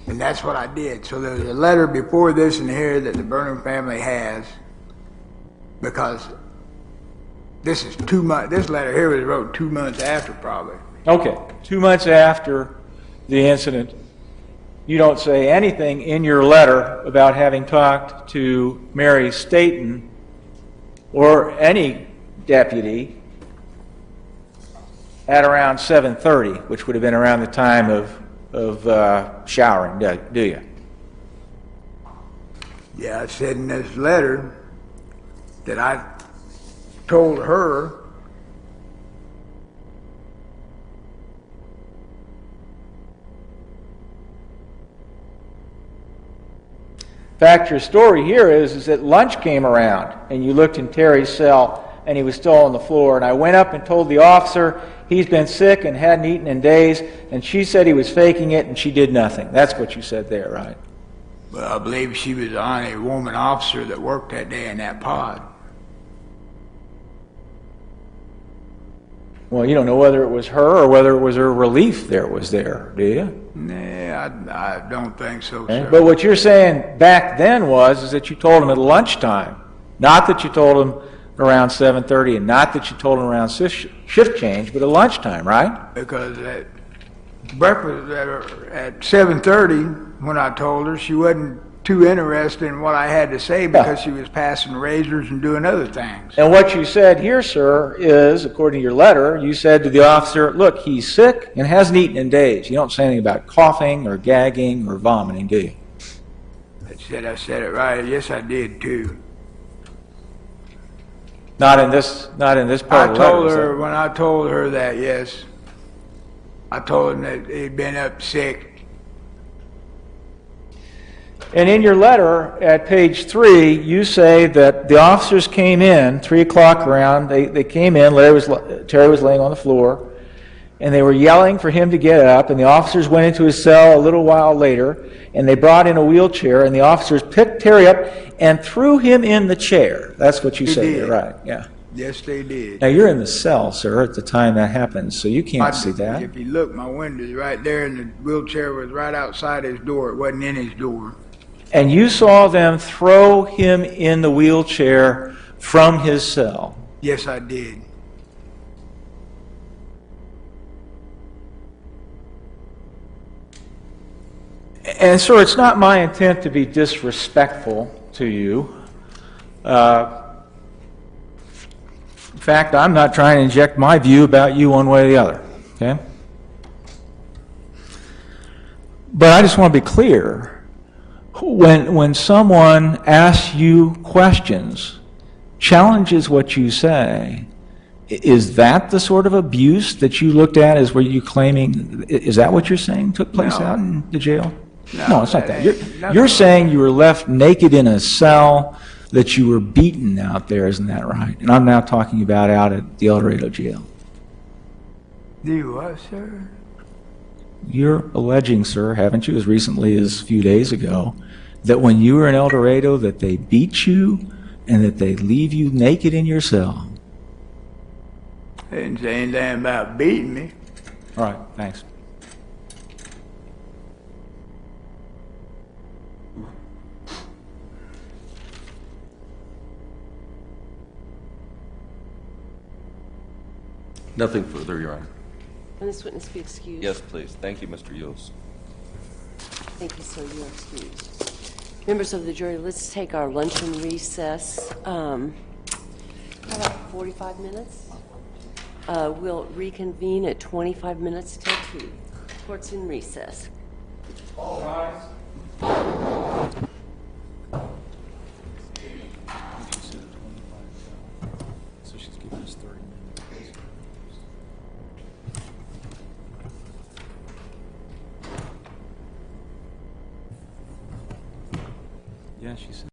[SPEAKER 7] And that's what I did. So there's a letter before this in here that the Bruner family has, because this is 2 months. This letter here was wrote 2 months after, probably.
[SPEAKER 2] Okay, 2 months after the incident. You don't say anything in your letter about having talked to Mary Staton or any deputy at around 7:30, which would have been around the time of showering, do you?
[SPEAKER 7] Yeah, I said in this letter that I told her
[SPEAKER 2] In fact, your story here is that lunch came around and you looked in Terry's cell and he was still on the floor, and I went up and told the officer he's been sick and hadn't eaten in days, and she said he was faking it and she did nothing. That's what you said there, right?
[SPEAKER 7] Well, I believe she was the only woman officer that worked that day in that pod.
[SPEAKER 2] Well, you don't know whether it was her or whether it was her relief there was there, do you?
[SPEAKER 7] Nah, I don't think so,
[SPEAKER 2] Okay.
[SPEAKER 7] sir.
[SPEAKER 2] But what you're saying back then is that you told him at lunchtime, not that you told him around 7:30, and not that you told him around shift change, but at lunchtime, right?
[SPEAKER 7] Because at breakfast at 7:30, when I told her, she wasn't too interested in what I had to say because she was passing razors and doing other things.
[SPEAKER 2] And what you said here, sir, is, according to your letter, you said to the officer, look, he's sick and hasn't eaten in days. You don't say anything about coughing or gagging or vomiting, do you?
[SPEAKER 7] I said it right. Yes, I did too.
[SPEAKER 2] Not in this part of the letter.
[SPEAKER 7] I told her, when I told her that, yes, I told him that he'd been up sick.
[SPEAKER 2] And in your letter at page 3, you say that the officers came in, 3 o'clock around, they came in, Terry was laying on the floor, and they were yelling for him to get up, and the officers went into his cell a little while later, and they brought in a wheelchair, and the officers picked Terry up and threw him in the chair. That's what you said,
[SPEAKER 7] did.
[SPEAKER 2] right? Yeah.
[SPEAKER 7] Yes, they did.
[SPEAKER 2] Now, you're in the cell, sir, at the time that happened, so you can't see that.
[SPEAKER 7] If you look, my window's right there, and the wheelchair was right outside his door. It wasn't in his door.
[SPEAKER 2] And you saw them throw him in the wheelchair from his cell.
[SPEAKER 7] Yes, I did.
[SPEAKER 2] And, sir, it's not my intent to be disrespectful to you. In fact, I'm not trying to inject my view about you one way or the other, okay? But I just want to be clear. When someone asks you questions, challenges what you say, is that the sort of abuse that you looked at as were you claiming, is that what you're saying took place out in the jail? No, it's not that. You're saying you were left naked in a cell, that you were beaten out there, isn't that right? And I'm now talking about out at the El Dorado jail.
[SPEAKER 7] Do you what, sir?
[SPEAKER 2] You're alleging, sir, haven't you, as recently as a few days ago, that when you were in El Dorado that they beat you and that they leave you naked in your cell.
[SPEAKER 7] They didn't say anything about beating me.
[SPEAKER 2] All right, thanks.
[SPEAKER 5] Nothing further, Your Honor.
[SPEAKER 1] Can this witness be excused?
[SPEAKER 5] Yes, please. Thank you, Mr. Yules.
[SPEAKER 1] Thank you, sir. You are excused. Members of the jury, let's take our luncheon recess. How about 45 minutes? We'll reconvene at 25 minutes till 2. Court's in recess.
[SPEAKER 2] All rise. So she's giving us 30 minutes. Yeah, she said.